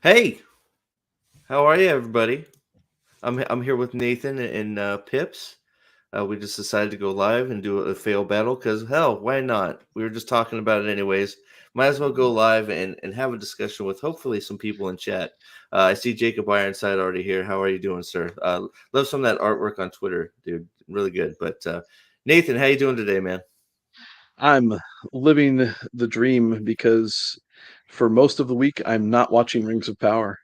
Hey, how are you, everybody? I'm here with Nathan and Pips. We just decided to go live and do a fail battle because hell, why not? We were just talking about it anyways. Might as well go live and have a discussion with hopefully some people in chat. I see Jacob Ironside already here. How are you doing, sir? Love some of that artwork on Twitter, dude. Really good. But Nathan, how you doing today, man? I'm living the dream because for most of the week I'm not watching Rings of Power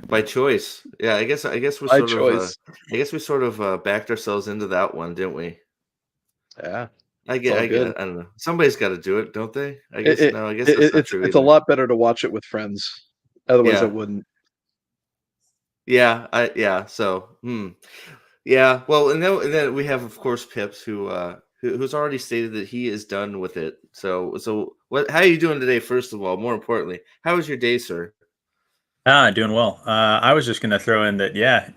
By choice. Yeah, I guess we by sort of choice. backed ourselves into that one, didn't we? Yeah, it's all I good. get. I don't know. Somebody's got to do it, don't they? I It, guess it, no. I guess that's it not it's true it's a either. lot better to watch it with friends. Otherwise, I Yeah, wouldn't. yeah. So, yeah. Well, and then we have, of course, Pips, who's already stated that he is done with it. So what? How are you doing today? First of all, more importantly, how was your day, sir? Doing well. I was just gonna throw in that, yeah,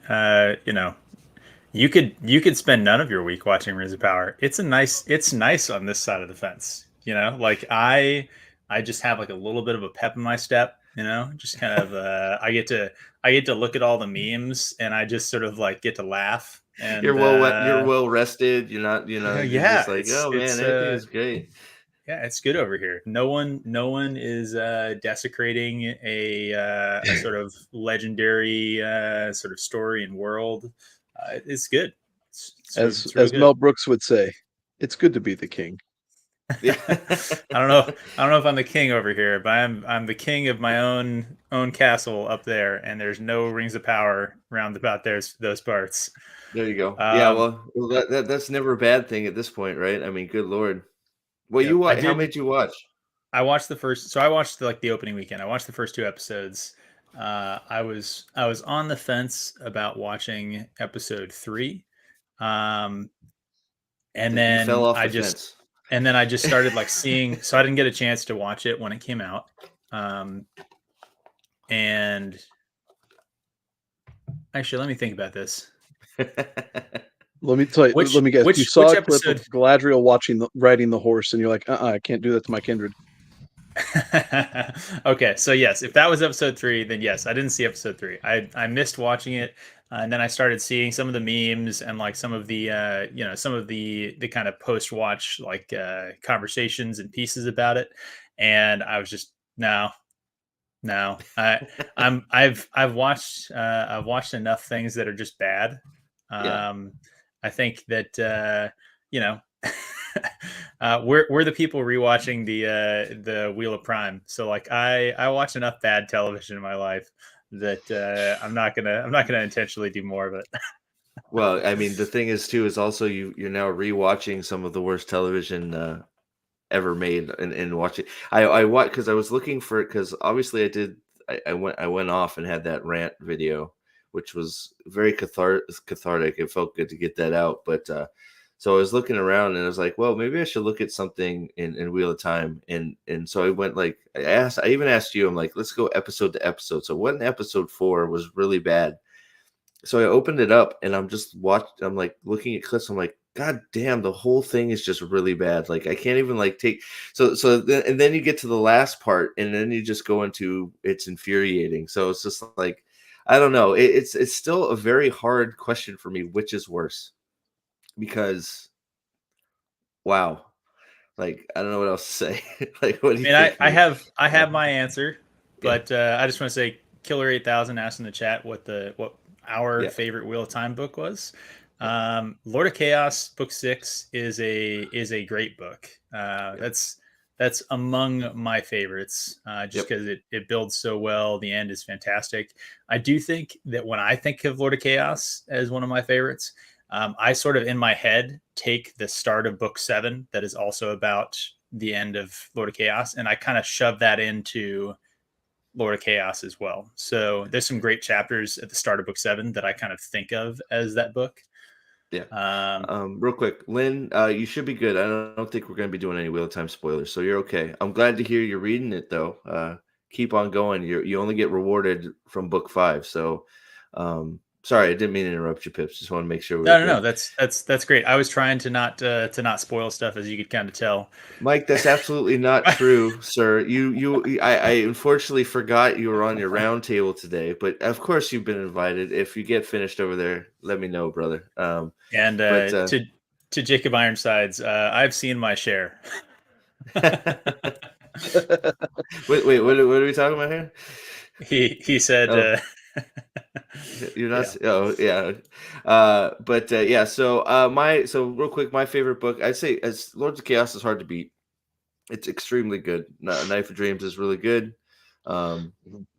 you could spend none of your week watching Rings of Power. It's nice on this side of the fence. Like I just have like a little bit of a pep in my step. Just kind of I get to look at all the memes and I just sort of like get to laugh You're and you're well rested. You're not. You're just yeah, like, it's oh man, it's everything is great. yeah, it's good over here. No one is desecrating a sort of legendary sort of story and world. It's good. It's really As good. Mel Brooks would say, it's good to be the king. Yeah. I don't know. I don't know if I'm the king over here, but I'm the king of my own castle up there, and there's no rings of power round about there's those parts. There you go. Yeah. Um, Well, that's never a bad thing at this point, right? I mean, good lord. Well, yep, I How did. made you watch? I watched the first. So I watched like the opening weekend. I watched the first two episodes. I was on the fence about watching episode three, um, and You fell then off I the just fence. and then I just started like seeing. So I didn't get a chance to watch it when it came out, um, and actually, let me think about this. Let me tell you. Which Let me guess. You which saw which a clip of episode? Galadriel riding the horse, and you're like, I can't do that to my kindred. Okay, so yes, if that was episode three, then yes, I didn't see episode three. I missed watching it, and then I started seeing some of the memes and like some of the some of the kind of post watch like conversations and pieces about it, and I was just no, no. I've watched enough things that are just bad. Yeah. Um, I think that you know we're the people rewatching the Wheel of Prime. So like I watch enough bad television in my life that I'm not gonna intentionally do more of it. Well, I mean, the thing is too is also you're now rewatching some of the worst television ever made and watching. I watched because I was looking for it because obviously I went off and had that rant video, which was very cathartic. It felt good to get that out, but so I was looking around and I was like, well, maybe I should look at something in Wheel of Time, and so I went like I even asked you, I'm like, let's go episode to episode. So what in episode 4 was really bad. So I opened it up and I'm like looking at clips. I'm like, God damn, the whole thing is just really bad. Like I can't even like take and then you get to the last part and then you just go into it's infuriating. So it's just like I don't know. It's still a very hard question for me, which is worse. Because wow. Like I don't know what else to say. Like what do I you mean, I, think, I Nate? have I Uh, have my answer, yeah, but I just want to say Killer 8000 asked in the chat what our yeah, favorite Wheel of Time book was. yeah, Lord of Chaos book 6 is a great book. yeah, That's among my favorites, just yep. because it builds so well. The end is fantastic. I do think that when I think of Lord of Chaos as one of my favorites, I sort of in my head take the start of book 7 that is also about the end of Lord of Chaos, and I kind of shove that into Lord of Chaos as well. So there's some great chapters at the start of book 7 that I kind of think of as that book. Yeah. Um, Real quick, Lynn, you should be good. I don't think we're going to be doing any Wheel of Time spoilers, so you're okay. I'm glad to hear you're reading it though. Keep on going. You only get rewarded from book 5, so Sorry, I didn't mean to interrupt you, Pips. Just want to make sure we were No. good. That's great. I was trying to not spoil stuff, as you could kind of tell. Mike, that's absolutely not true, sir. I unfortunately forgot you were on your round table today, but of course you've been invited. If you get finished over there, let me know, brother. And But to Jacob Ironsides, I've seen my share. wait, what are we talking about here? He said, Oh. You're not. Yeah. Oh, yeah. But yeah. So real quick, my favorite book, I'd say, as Lords of Chaos is hard to beat. It's extremely good. Knife of Dreams is really good.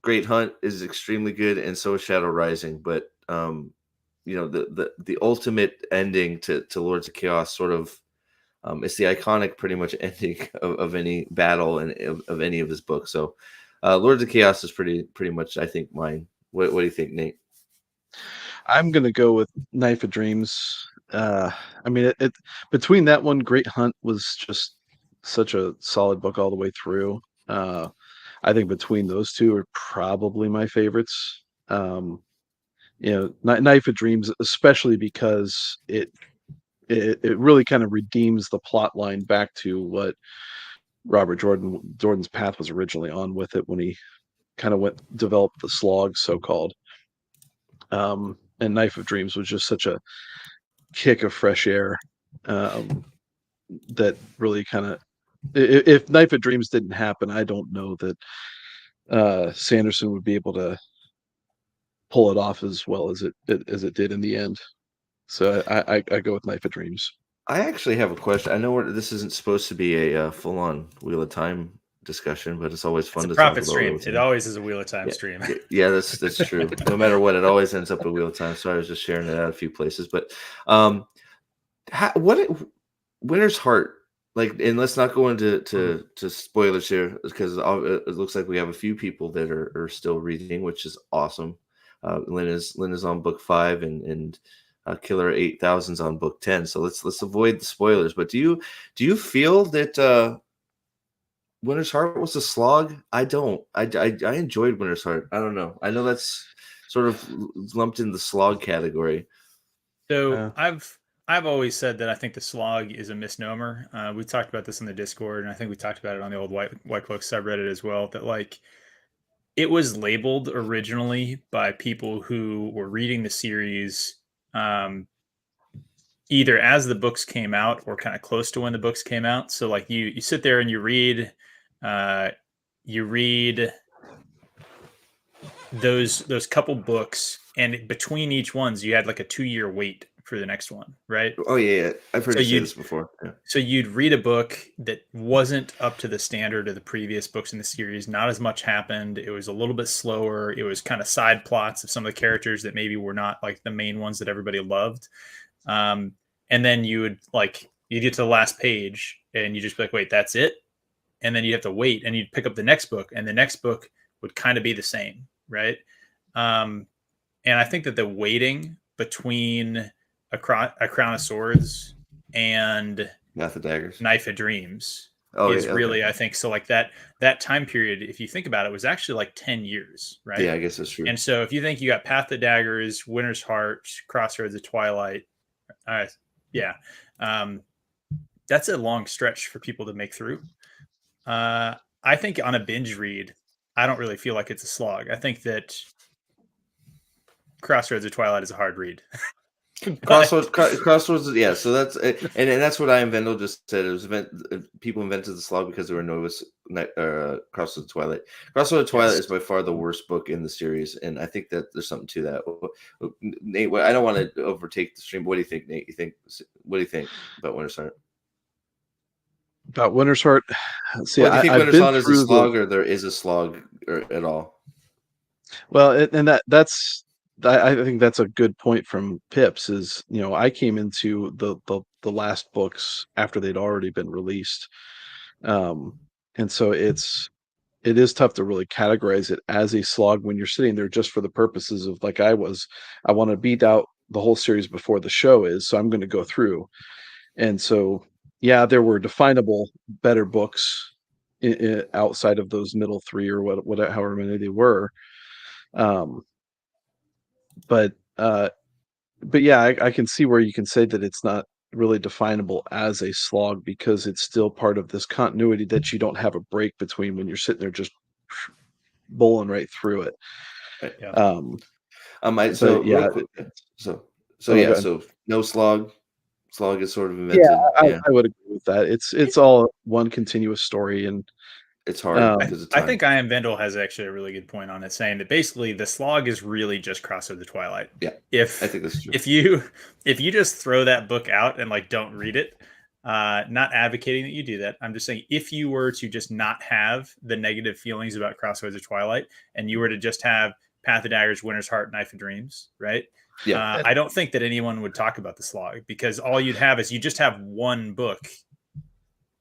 Great Hunt is extremely good, and so is Shadow Rising. But the ultimate ending to Lords of Chaos sort of it's the iconic, pretty much ending of any battle and of any of his books. So Lords of Chaos is pretty much, I think, mine. What do you think, Nate? I'm gonna go with Knife of Dreams. I mean, it between that one, Great Hunt was just such a solid book all the way through. I think between those two are probably my favorites. Knife of Dreams, especially because it really kind of redeems the plot line back to what Jordan's path was originally on with it when he kind of developed the slog, so called. And Knife of Dreams was just such a kick of fresh air that really kind of, if Knife of Dreams didn't happen, I don't know that Sanderson would be able to pull it off as well as it did in the end. So I go with Knife of Dreams. I actually have a question. I know this isn't supposed to be a full-on Wheel of Time discussion, but it's always fun it's a to talk profit about stream. Wheel of Time. It always is a Wheel of Time stream. Yeah, that's true. No matter what, it always ends up a Wheel of Time. So I was just sharing it out a few places. But Winter's Heart, like, and let's not go into to spoilers here, because it looks like we have a few people that are still reading, which is awesome. Lynn is on book 5, and Killer 8000's on book 10. So let's avoid the spoilers. But do you feel that Winter's Heart was a slog? I don't. I enjoyed Winter's Heart. I don't know. I know that's sort of lumped in the slog category. So I've always said that I think the slog is a misnomer. We talked about this in the Discord, and I think we talked about it on the old White Cloak subreddit as well. That, like, it was labeled originally by people who were reading the series either as the books came out or kind of close to when the books came out. So, like, you sit there and you read those couple books, and between each ones you had like a 2-year wait for the next one, right? Oh yeah. I've heard you say this before. Yeah. So you'd read a book that wasn't up to the standard of the previous books in the series. Not as much happened. It was a little bit slower. It was kind of side plots of some of the characters that maybe were not like the main ones that everybody loved. And then you get to the last page and you just be like, wait, that's it? And then you'd have to wait, and you'd pick up the next book, and the next book would kind of be the same, right? And I think that the waiting between a Crown of Swords and Knife of Daggers, Knife of Dreams is really, I think so. Like that time period, if you think about it, was actually like 10 years, right? Yeah, I guess that's true. And so if you think you got Path of Daggers, Winter's Heart, Crossroads of Twilight, that's a long stretch for people to make through. I think on a binge read, I don't really feel like it's a slog. I think that Crossroads of Twilight is a hard read. Crossroads, yeah. So that's and that's what I Vendel just said. It was people invented the slog because they were nervous. Crossroads of Twilight. Crossroads of Twilight is by far the worst book in the series, and I think that there's something to that. Nate, I don't want to overtake the stream. What do you think, Nate? What do you think about Winter's Heart? About Winter's Heart, see, do you think Winter's Heart is a slog, or there is a slog at all? Well, and that's. I think that's a good point from Pips. Is I came into the last books after they'd already been released, and so it is tough to really categorize it as a slog when you're sitting there just for the purposes of, like I want to beat out the whole series before the show is, so I'm going to go through, and so yeah, there were definable better books outside of those middle 3 or whatever, however many they were. But But yeah, I can see where you can say that it's not really definable as a slog because it's still part of this continuity that you don't have a break between when you're sitting there just bowling right through it. Right. Yeah. So But yeah, real quick, so oh, yeah, go ahead. so no slog. Slog is sort of Yeah, invented. Yeah, I would agree with that. It's all one continuous story, and it's hard um, because of I time. think I Am Vendel has actually a really good point on it, saying that basically the slog is really just Cross of the Twilight. Yeah, I If think that's true. if you just throw that book out and like don't read it, not advocating that you do that. I'm just saying if you were to just not have the negative feelings about Crossroads of Twilight and you were to just have Path of Daggers, Winter's Heart, Knife of Dreams, right? Yeah, I don't think that anyone would talk about the slog because all you'd have is you just have one book.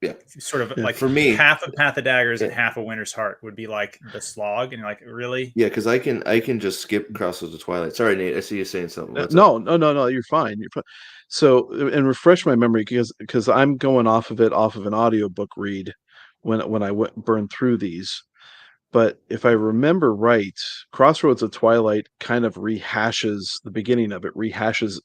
yeah. Sort of Yeah. like For me, half of Path of Daggers and Yeah. half of Winter's Heart would be like the slog, and you're like, really? yeah, because I can just skip Crossroads of Twilight. Sorry, Nate. I see you saying something. What's up? no, you're fine. You're fine. So, and refresh my memory because I'm going off of an audiobook read when I went burned through these. But if I remember right, Crossroads of Twilight kind of rehashes the beginning of it, rehashes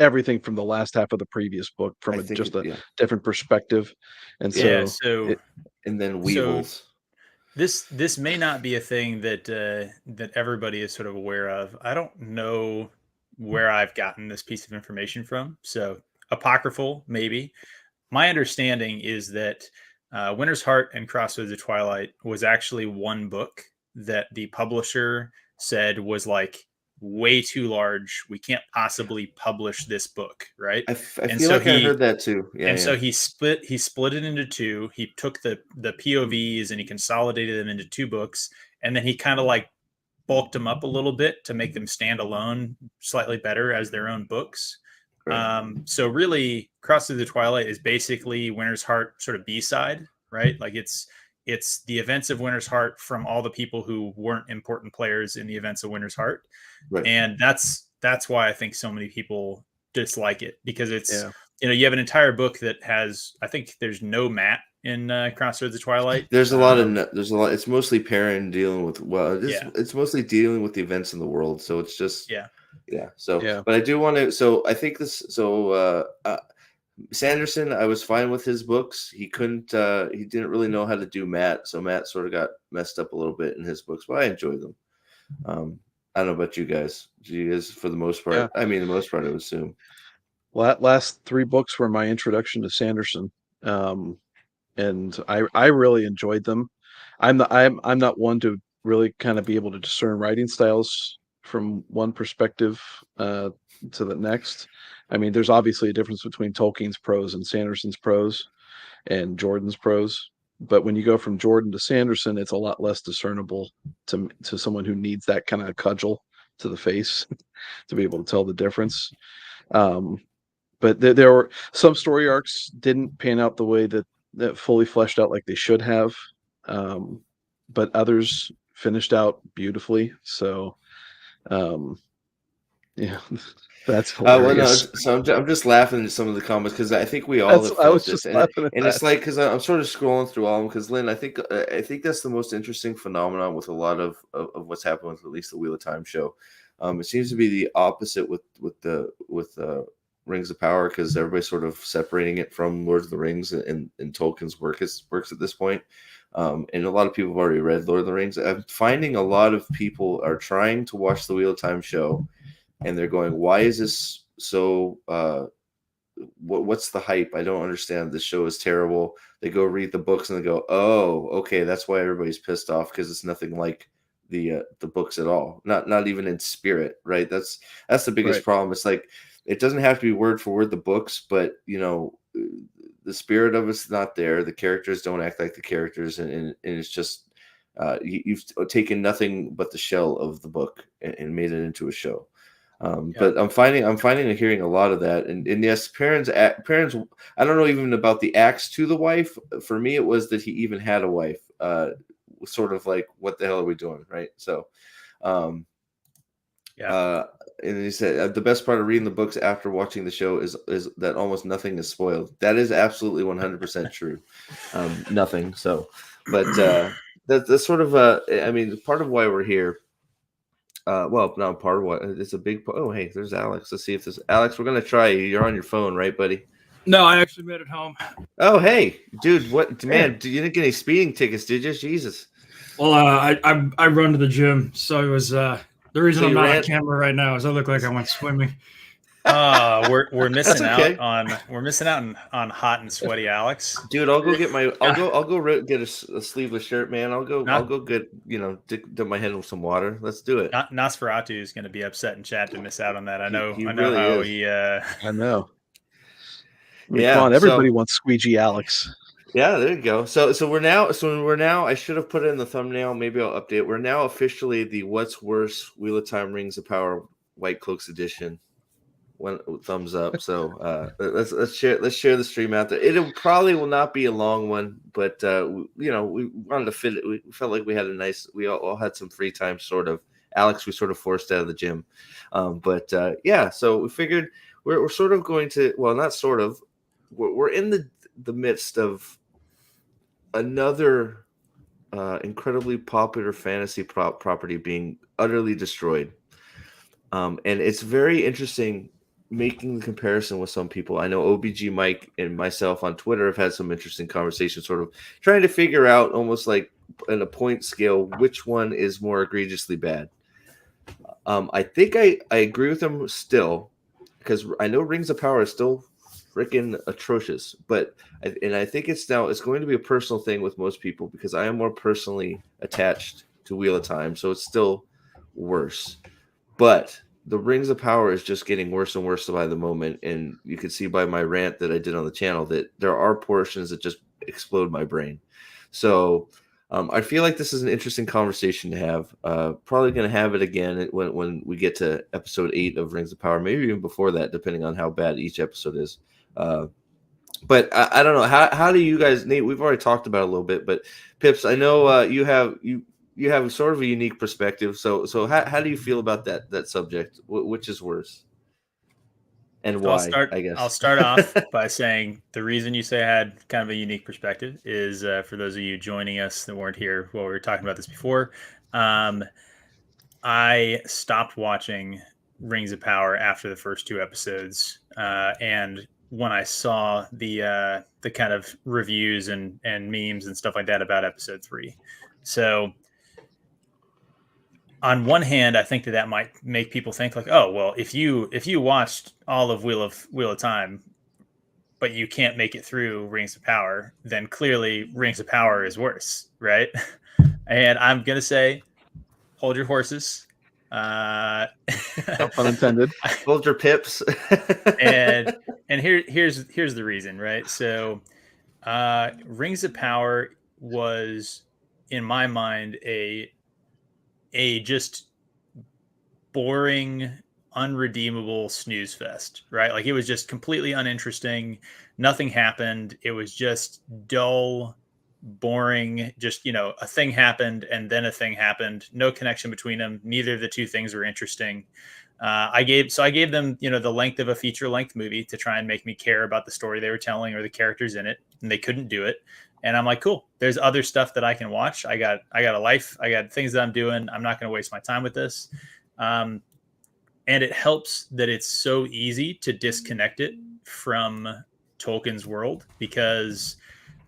everything from the last half of the previous book I from think just a yeah, different perspective. And Yeah. so, So it, and then so Weevils. this may not be a thing that that everybody is sort of aware of. I don't know where I've gotten this piece of information from. So apocryphal, maybe. My understanding is that Winter's Heart and Crossroads of Twilight was actually one book that the publisher said was like way too large. We can't possibly publish this book, right? I And feel so like I heard that too. Yeah, and yeah. so he split it into two. He took the POVs and he consolidated them into two books, and then he kind of like bulked them up a little bit to make them stand alone slightly better as their own books. Right. So really, Cross of the Twilight is basically Winter's Heart sort of B-side, right? Like it's the events of Winter's Heart from all the people who weren't important players in the events of Winter's Heart, Right. and that's why I think so many people dislike it because it's yeah, you have an entire book that has I think there's no Matt in Crossroads of Twilight. There's a lot of there's a lot. It's mostly Perrin dealing with Yeah. it's mostly dealing with the events in the world. So it's just Yeah. yeah. So yeah. but I do want to. So I think this. So Sanderson, I was fine with his books. He couldn't. He didn't really know how to do Matt. So Matt sort of got messed up a little bit in his books, but I enjoyed them. I don't know about you guys. Do you guys, for the most part? Yeah. I mean, the most part, I would assume. Last three books were my introduction to Sanderson, and I really enjoyed them. I'm not one to really kind of be able to discern writing styles from one perspective to the next. I mean, there's obviously a difference between Tolkien's prose and Sanderson's prose and Jordan's prose. But when you go from Jordan to Sanderson, it's a lot less discernible to someone who needs that kind of cudgel to the face to be able to tell the difference. But there were some story arcs didn't pan out the way that fully fleshed out like they should have, but others finished out beautifully. So, yeah, that's Well, no, hilarious. so I'm just laughing at some of the comments because I think we all That's have I felt was this, just laughing at and that. it's like because I'm sort of scrolling through all of them because Lynn, I think that's the most interesting phenomenon with a lot of what's happened with at least the Wheel of Time show. It seems to be the opposite with Rings of Power because everybody's sort of separating it from Lord of the Rings and Tolkien's works at this point. And a lot of people have already read Lord of the Rings. I'm finding a lot of people are trying to watch the Wheel of Time show, and they're going, "Why is this so? What's the hype? I don't understand. This show is terrible." They go read the books and they go, "Oh, okay, that's why everybody's pissed off because it's nothing like the books at all. Not even in spirit, right? That's the biggest Right. problem. It's like it doesn't have to be word for word the books, but the spirit of it's not there. The characters don't act like the characters, and it's just you've taken nothing but the shell of the book and made it into a show. But I'm finding and hearing a lot of that, and yes, parents. I don't know even about the axe to the wife. For me, it was that he even had a wife. Sort of like, what the hell are we doing, right? So, and he said the best part of reading the books after watching the show is that almost nothing is spoiled. That is absolutely 100% true. Nothing. So, but that's sort of I mean, part of why we're here. Well, not part of what it's a big. Oh, hey, there's Alex. Let's see if this Alex. We're gonna try you. You're on your phone, right, buddy? No, I actually made it home. Oh, hey, dude. What, man? You didn't get any speeding tickets, did you? Jesus. Well, I run to the gym, so it was the reason So I'm you not ran- on camera right now is I look like I went swimming. We're missing okay. out on hot and sweaty Alex. Dude, I'll go get my. I'll go get a sleeveless shirt, man. I'll go get dip my head in some water. Let's do it. Nosferatu is going to be upset in chat to miss out on that. I know. He I know really how is. he. I know. I mean, Yeah, come on, so- everybody wants Squeegee Alex. Yeah, there you go. So we're now. I should have put it in the thumbnail. Maybe I'll update. We're now officially the What's Worse Wheel of Time Rings of Power White Cloaks edition. One thumbs up. So let's share the stream out there. It probably will not be a long one, but we wanted to fit it. We felt like we had we all had some free time, sort of. Alex, we sort of forced out of the gym, but yeah. So we figured we're sort of going to, well, not sort of. We're in the midst of another incredibly popular fantasy property being utterly destroyed, and it's very interesting making the comparison with some people. I know OBG Mike and myself on Twitter have had some interesting conversations, sort of trying to figure out, almost like in a point scale, which one is more egregiously bad. I think I agree with them still, because I know Rings of Power is still freaking atrocious, but I think it's going to be a personal thing with most people, because I am more personally attached to Wheel of Time, so it's still worse. But the Rings of Power is just getting worse and worse by the moment, and you can see by my rant that I did on the channel that there are portions that just explode my brain. So I feel like this is an interesting conversation to have. Probably going to have it again when we get to episode 8 of Rings of Power, maybe even before that, depending on how bad each episode is. But I don't know. How do you guys, Nate? We've already talked about it a little bit, but Pips, I know you have sort of a unique perspective. So how do you feel about that subject? Which is worse, and why? I'll start off by saying the reason you say I had kind of a unique perspective is for those of you joining us that weren't here while we were talking about this before. I stopped watching Rings of Power after the first 2 episodes, and when I saw the kind of reviews and memes and stuff like that about episode 3. So on one hand, I think that might make people think like, oh, well, if you watched all of Wheel of Time, but you can't make it through Rings of Power, then clearly Rings of Power is worse, right? And I'm gonna say, hold your horses. No pun intended. Hold your pips. and here's the reason, right? So Rings of Power was, in my mind, a just boring, unredeemable snooze fest, right? Like, it was just completely uninteresting. Nothing happened. It was just dull, boring. Just, a thing happened and then a thing happened. No connection between them. Neither of the two things were interesting. I gave them, the length of a feature length movie to try and make me care about the story they were telling or the characters in it, and they couldn't do it. And I'm like, cool, there's other stuff that I can watch. I got a life. I got things that I'm doing. I'm not going to waste my time with this. And it helps that it's so easy to disconnect it from Tolkien's world, because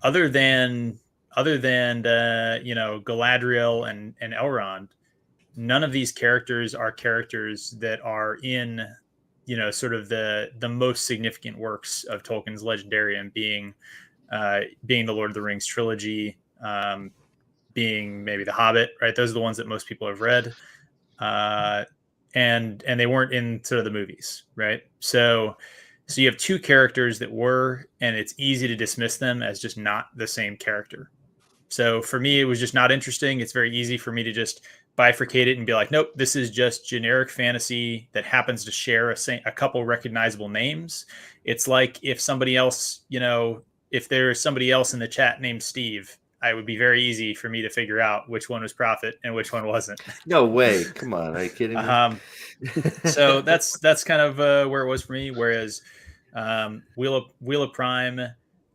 other than Galadriel and Elrond, none of these characters are characters that are in, sort of the most significant works of Tolkien's Legendarium, being the Lord of the Rings trilogy, being maybe The Hobbit, right? Those are the ones that most people have read. And they weren't in sort of the movies, right? So you have 2 characters that were, and it's easy to dismiss them as just not the same character. So for me, it was just not interesting. It's very easy for me to just bifurcate it and be like, nope, this is just generic fantasy that happens to share a couple recognizable names. It's like if somebody else, if there's somebody else in the chat named Steve, it would be very easy for me to figure out which one was Prophet and which one wasn't. No way. Come on. Are you kidding me? So that's kind of where it was for me. Whereas Wheel of Prime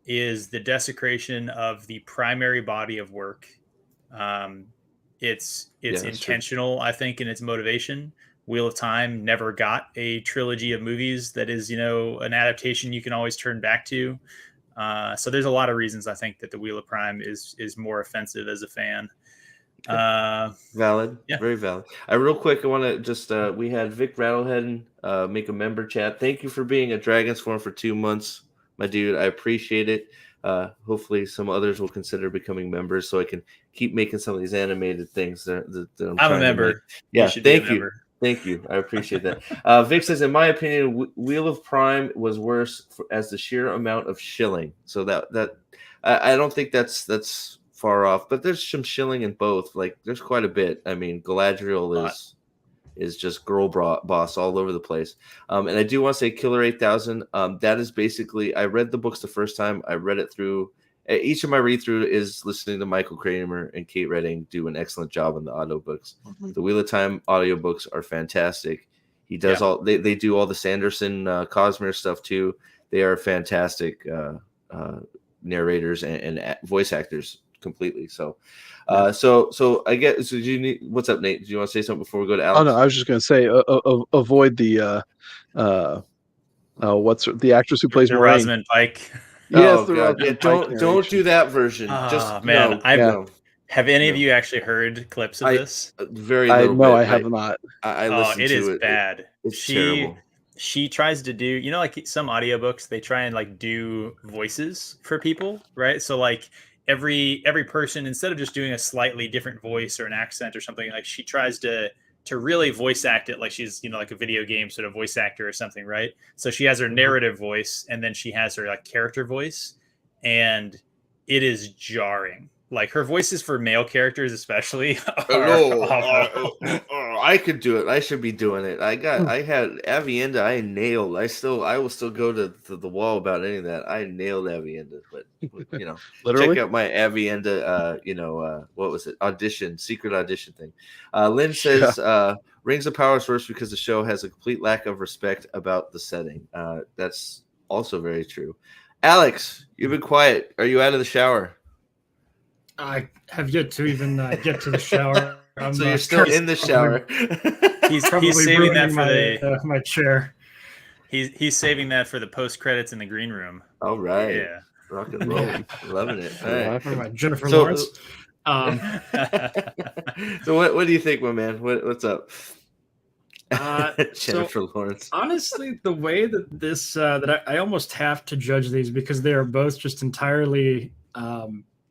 is the desecration of the primary body of work. It's Yeah, that's true. intentional, I think, in its motivation. Wheel of Time never got a trilogy of movies that is, an adaptation you can always turn back to. So there's a lot of reasons I think that the Wheel of Prime is more offensive as a fan. Valid, Yeah. very valid. Real quick, I want to just we had Vic Rattlehead make a member chat. Thank you for being a Dragons Form for 2 months, my dude. I appreciate it. Hopefully, some others will consider becoming members so I can keep making some of these animated things that I'm I'm a trying to make. member. Yeah, You should be a thank you. member. Thank you. I appreciate that. Vic says, in my opinion, Wheel of Prime was worse as the sheer amount of shilling. So that I don't think that's far off, but there's some shilling in both. Like there's quite a bit. I mean, Galadriel is just girl boss all over the place. And I do want to say Killer 8000. That is basically, I read the books the first time. I read it through. Each of my read through is listening to Michael Kramer and Kate Redding do an excellent job on the audiobooks. The Wheel of Time audiobooks are fantastic. He does they do all the Sanderson Cosmere stuff too. They are fantastic narrators and voice actors completely. So so I guess, so do you need, what's up, Nate? Do you want to say something before we go to Alex? Oh no, I was just going to say avoid the what's the actress who plays Moraine? Rosamund Pike. Yes, God. Yeah, don't do that version. Just man, no. Have any of you actually heard clips of this? Very little bit. I have not. I listened it to is it. bad. It's terrible. She tries to do, like some audiobooks, they try and like do voices for people, right? So like every person, instead of just doing a slightly different voice or an accent or something, like she tries to really voice act it like she's, like a video game sort of voice actor or something, right? So she has her narrative voice and then she has her like character voice, and it is jarring. Like her voices for male characters, especially. I could do it. I should be doing it. I had Avienda. I nailed. I will still go to the wall about any of that. I nailed Avienda, but Literally? check out my Avienda. What was it? Secret audition thing. Lynn says, Rings of Power is worse because the show has a complete lack of respect about the setting. That's also very true. Alex, you've been quiet. Are you out of the shower? I have yet to even get to the shower. So you're still in the shower. He's saving that for my chair. He's saving that for the post credits in the green room. All right. Yeah. Rock and roll. Loving it. All right. Jennifer Lawrence. So what do you think, my man? What's up? Jennifer Lawrence. Honestly, the way that this that I almost have to judge these because they are both just entirely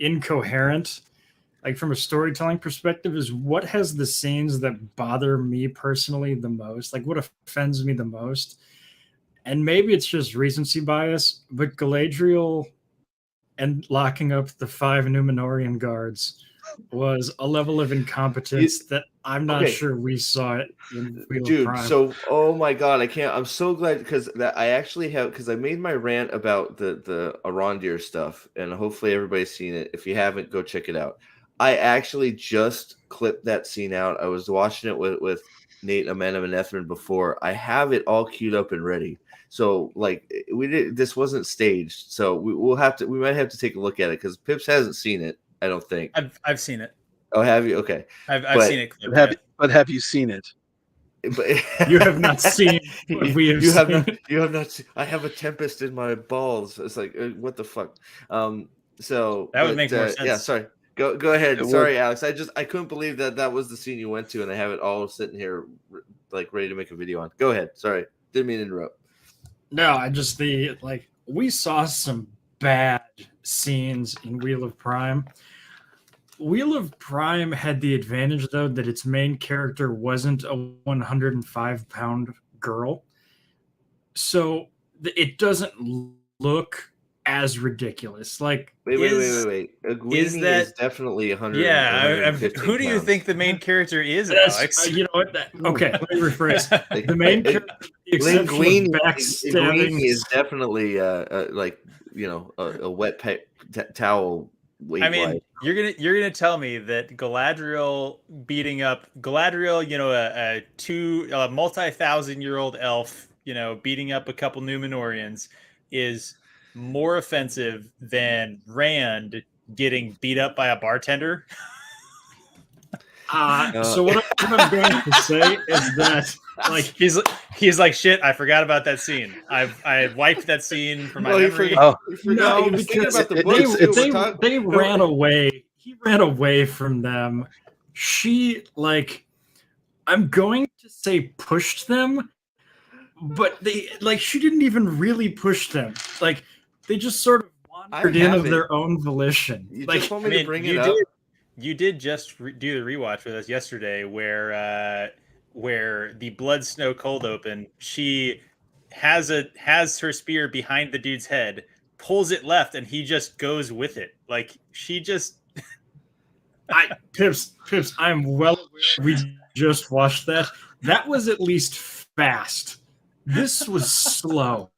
incoherent, like from a storytelling perspective, is what has the scenes that bother me personally the most, like what offends me the most. And maybe it's just recency bias, but Galadriel and locking up the 5 Numenorian guards was a level of incompetence that I'm not sure we saw it in Wheel of Prime. So oh my god, I'm so glad because I actually have, because I made my rant about the Arondir stuff, and hopefully everybody's seen it. If you haven't, go check it out. I actually just clipped that scene out. I was watching it with Nate, Amanda, and Ethrin before. I have it all queued up and ready. So like this wasn't staged. So we might have to take a look at it because Pips hasn't seen it. I don't think. I've seen it. Oh, have you? Okay. I've seen it. But have you seen it? But you have not seen. You have not seen. I have a tempest in my balls. It's like what the fuck. So that would make more sense. Yeah. Sorry. Go ahead. Sorry, Alex. I couldn't believe that was the scene you went to, and I have it all sitting here like ready to make a video on. Go ahead. Sorry. Didn't mean to interrupt. No, we saw some bad scenes in Wheel of Prime. Wheel of Prime had the advantage, though, that its main character wasn't a 105-pound girl. So it doesn't look as ridiculous. Like, wait. Egwene is definitely 100. Yeah, who do you think the main character is, Alex? You know what? Okay, let me rephrase. The main character, Egwene is definitely a wet towel. I mean, you're gonna tell me that Galadriel beating up Galadriel, a multi-thousand-year-old elf, beating up a couple Numenorians is more offensive than Rand getting beat up by a bartender? So what I'm going to say is that, like, he's like, shit, I forgot about that scene. I wiped that scene from my Well, he memory. forgot. Oh, He forgot. no, He was thinking because about the they- books. it's- too. We're talking- they ran away. He ran away from them. She, like, I'm going to say pushed them, but she didn't even really push them. Like, they just sort of wandered in of haven't. their own volition. You Like, just want me to bring it up? You did just do the rewatch with us yesterday, where the Blood Snow Cold Open, she has her spear behind the dude's head, pulls it left, and he just goes with it. Like, she just. Pips, I'm well aware we just watched that. That was at least fast. This was slow.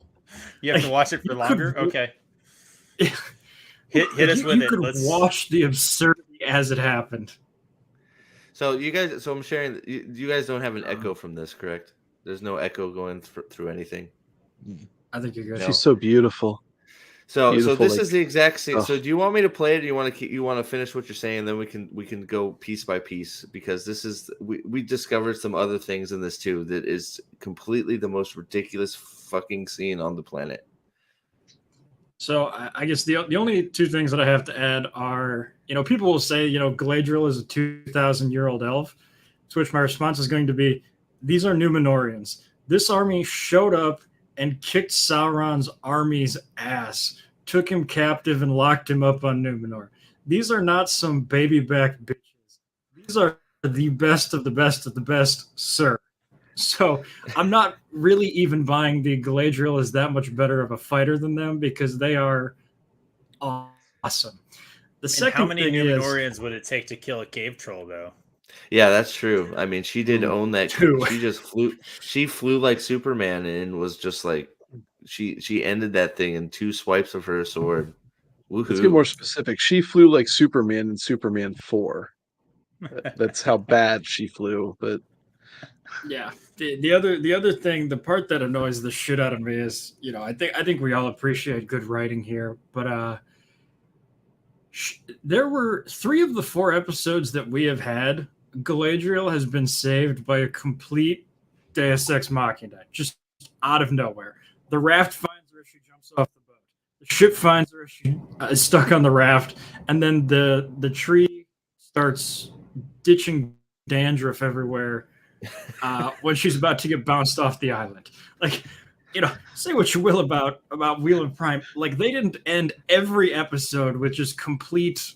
You have to watch it for You longer? could- Okay. Hit us with You it. could Let's watch the absurdity as it happened. So you guys, I'm sharing. You guys don't have an echo from this, correct? There's no echo going through anything. I think you're good. No. she's so beautiful. So Beautiful, this like- is the exact same. Oh. So do you want me to play it? Or you want to finish what you're saying? Then we can go piece by piece, because this is we discovered some other things in this too that is completely the most ridiculous fucking scene on the planet. So I guess the only two things that I have to add are, people will say, Galadriel is a 2,000-year-old elf, to which my response is going to be, these are Numenorians. This army showed up and kicked Sauron's army's ass, took him captive and locked him up on Numenor. These are not some baby-back bitches. These are the best of the best of the best, sir. So I'm not really even buying the Galadriel is that much better of a fighter than them, because they are awesome. The And second how many thing is Numenorians would it take to kill a cave troll, though? Yeah, that's true. I mean, she did own that. Two. She just flew. She flew like Superman and was just like she ended that thing in 2 swipes of her sword. Let's get Woohoo! more specific. She flew like Superman in Superman 4. That's how bad she flew. But yeah. The other thing, the part that annoys the shit out of me is, I think we all appreciate good writing here, but there were 3 of the 4 episodes that we have had. Galadriel has been saved by a complete Deus Ex Machina, just out of nowhere. The raft finds her as she jumps off the boat. The ship finds her as she is stuck on the raft, and then the tree starts ditching dandruff everywhere when she's about to get bounced off the island. Like, say what you will about Wheel of Prime. Like, they didn't end every episode with just complete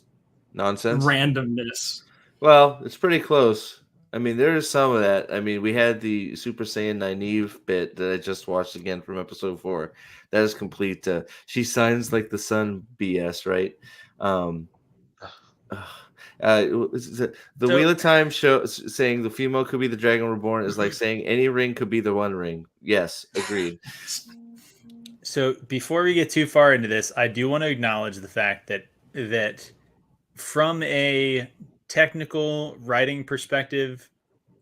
Nonsense. randomness. Well, it's pretty close. I mean, there is some of that. I mean, we had the Super Saiyan Nynaeve bit that I just watched again from episode 4. That is complete. She signs like the sun BS, right? The Wheel of Time show saying the female could be the Dragon Reborn is like saying any ring could be the One Ring. Yes, agreed. So before we get too far into this, I do want to acknowledge the fact that from a technical writing perspective,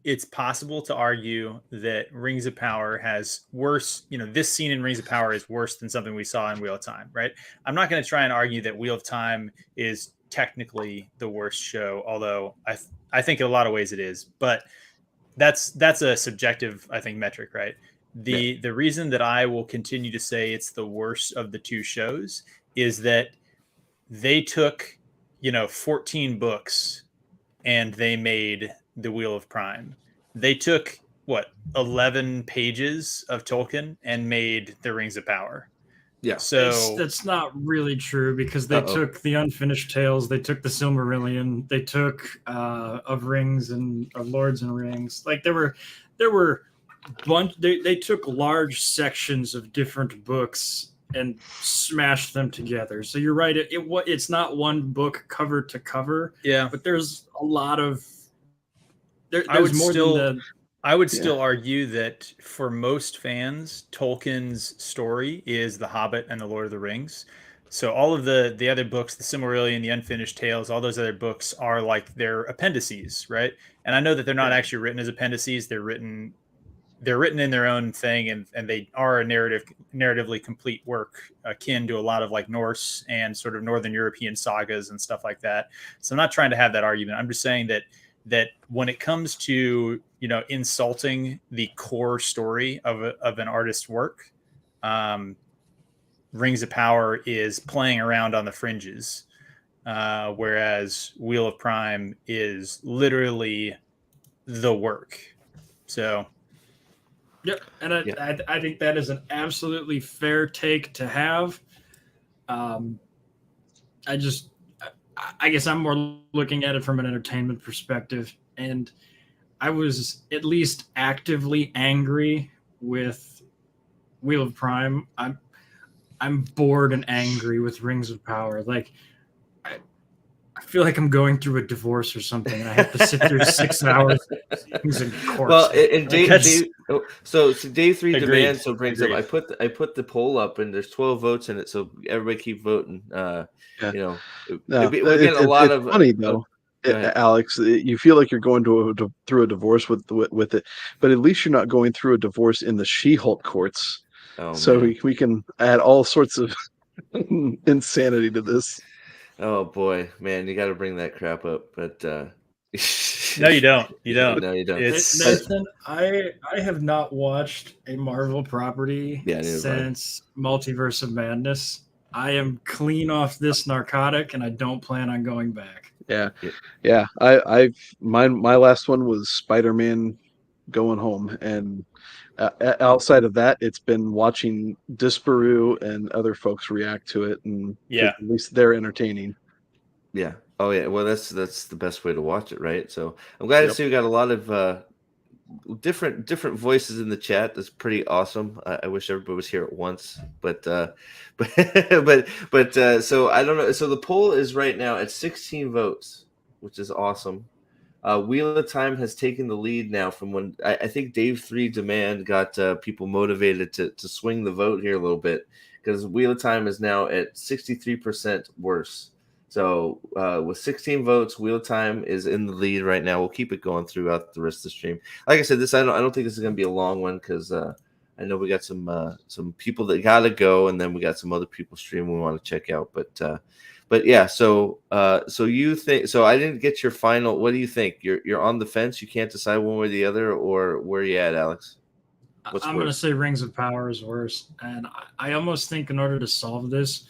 it's possible to argue that Rings of Power has worse, this scene in Rings of Power is worse than something we saw in Wheel of Time, right? I'm not going to try and argue that Wheel of Time is technically the worst show, although I think in a lot of ways it is, but that's a subjective, I think, metric, right? The reason that I will continue to say it's the worst of the 2 shows is that they took 14 books and they made the Wheel of Prime. They took 11 pages of Tolkien and made the Rings of Power. Yeah. So That's not really true, because they took the Unfinished Tales, they took the Silmarillion, they took of Rings and of Lords and Rings. Like, there were they took large sections of different books and smashed them together. So you're right, it's not one book cover to cover. yeah, But there's a lot of I would more still than I would still argue that for most fans, Tolkien's story is The Hobbit and The Lord of the Rings. So all of the other books, the Silmarillion, the Unfinished Tales, all those other books are like their appendices, right? And I know that they're not actually written as appendices; they're written in their own thing, and they are a narratively complete work, akin to a lot of like Norse and sort of Northern European sagas and stuff like that. So I'm not trying to have that argument. I'm just saying that that when it comes to, insulting the core story of an artist's work, Rings of Power is playing around on the fringes, whereas Wheel of Prime is literally the work. So, yep, and I think that is an absolutely fair take to have. I guess I'm more looking at it from an entertainment perspective, and I was at least actively angry with Wheel of Prime. I'm bored and angry with Rings of Power. Like, I feel like I'm going through a divorce or something, and I have to sit through 6 hours in court. Well, and Dave, so Dave 3 Agreed. Demand so brings Agreed. up. I put the poll up, and there's 12 votes in it, so everybody keep voting. No, we get a lot of funny though. Alex, you feel like you're going through a divorce with it, but at least you're not going through a divorce in the She-Hulk courts. Oh, so man. we can add all sorts of insanity to this. Oh boy, man, you got to bring that crap up, but no, you don't. You don't. No, you don't. Nathan, I have not watched a Marvel property since Multiverse of Madness. I am clean off this narcotic, and I don't plan on going back. Yeah. My last one was Spider-Man Going Home, and outside of that, it's been watching Disparu and other folks react to it, and at least they're entertaining. Yeah. Oh yeah. Well, that's the best way to watch it, right? So I'm glad to see we got a lot of different voices in the chat. That's pretty awesome. I wish everybody was here at once, but so I don't know. So the poll is right now at 16 votes, which is awesome. Wheel of Time has taken the lead now from when I think Dave 3 Demand got people motivated to swing the vote here a little bit, because Wheel of Time is now at 63% worse. So with 16 votes, Wheel of Time is in the lead right now. We'll keep it going throughout the rest of the stream. Like I said, I don't think this is going to be a long one, because I know we got some people that got to go, and then we got some other people stream we want to check out. But yeah, so you think so? I didn't get your final. What do you think? You're on the fence. You can't decide one way or the other, or where you at, Alex? I'm going to say Rings of Power is worse, and I almost think in order to solve this,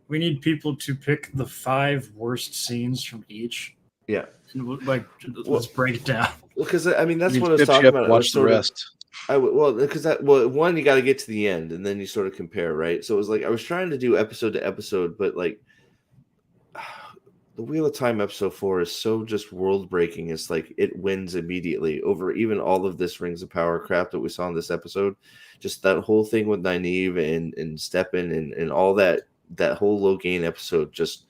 we need people to pick the 5 worst scenes from each. Yeah, and let's break it down. Well, because I mean that's what I was talking about. Watch the rest. One, you got to get to the end, and then you sort of compare, right? So it was like I was trying to do episode to episode, but like. The Wheel of Time episode 4 is so just world breaking. It's like it wins immediately over even all of this Rings of Power crap that we saw in this episode. Just that whole thing with Nynaeve and Steppen and all that whole Logain episode. Just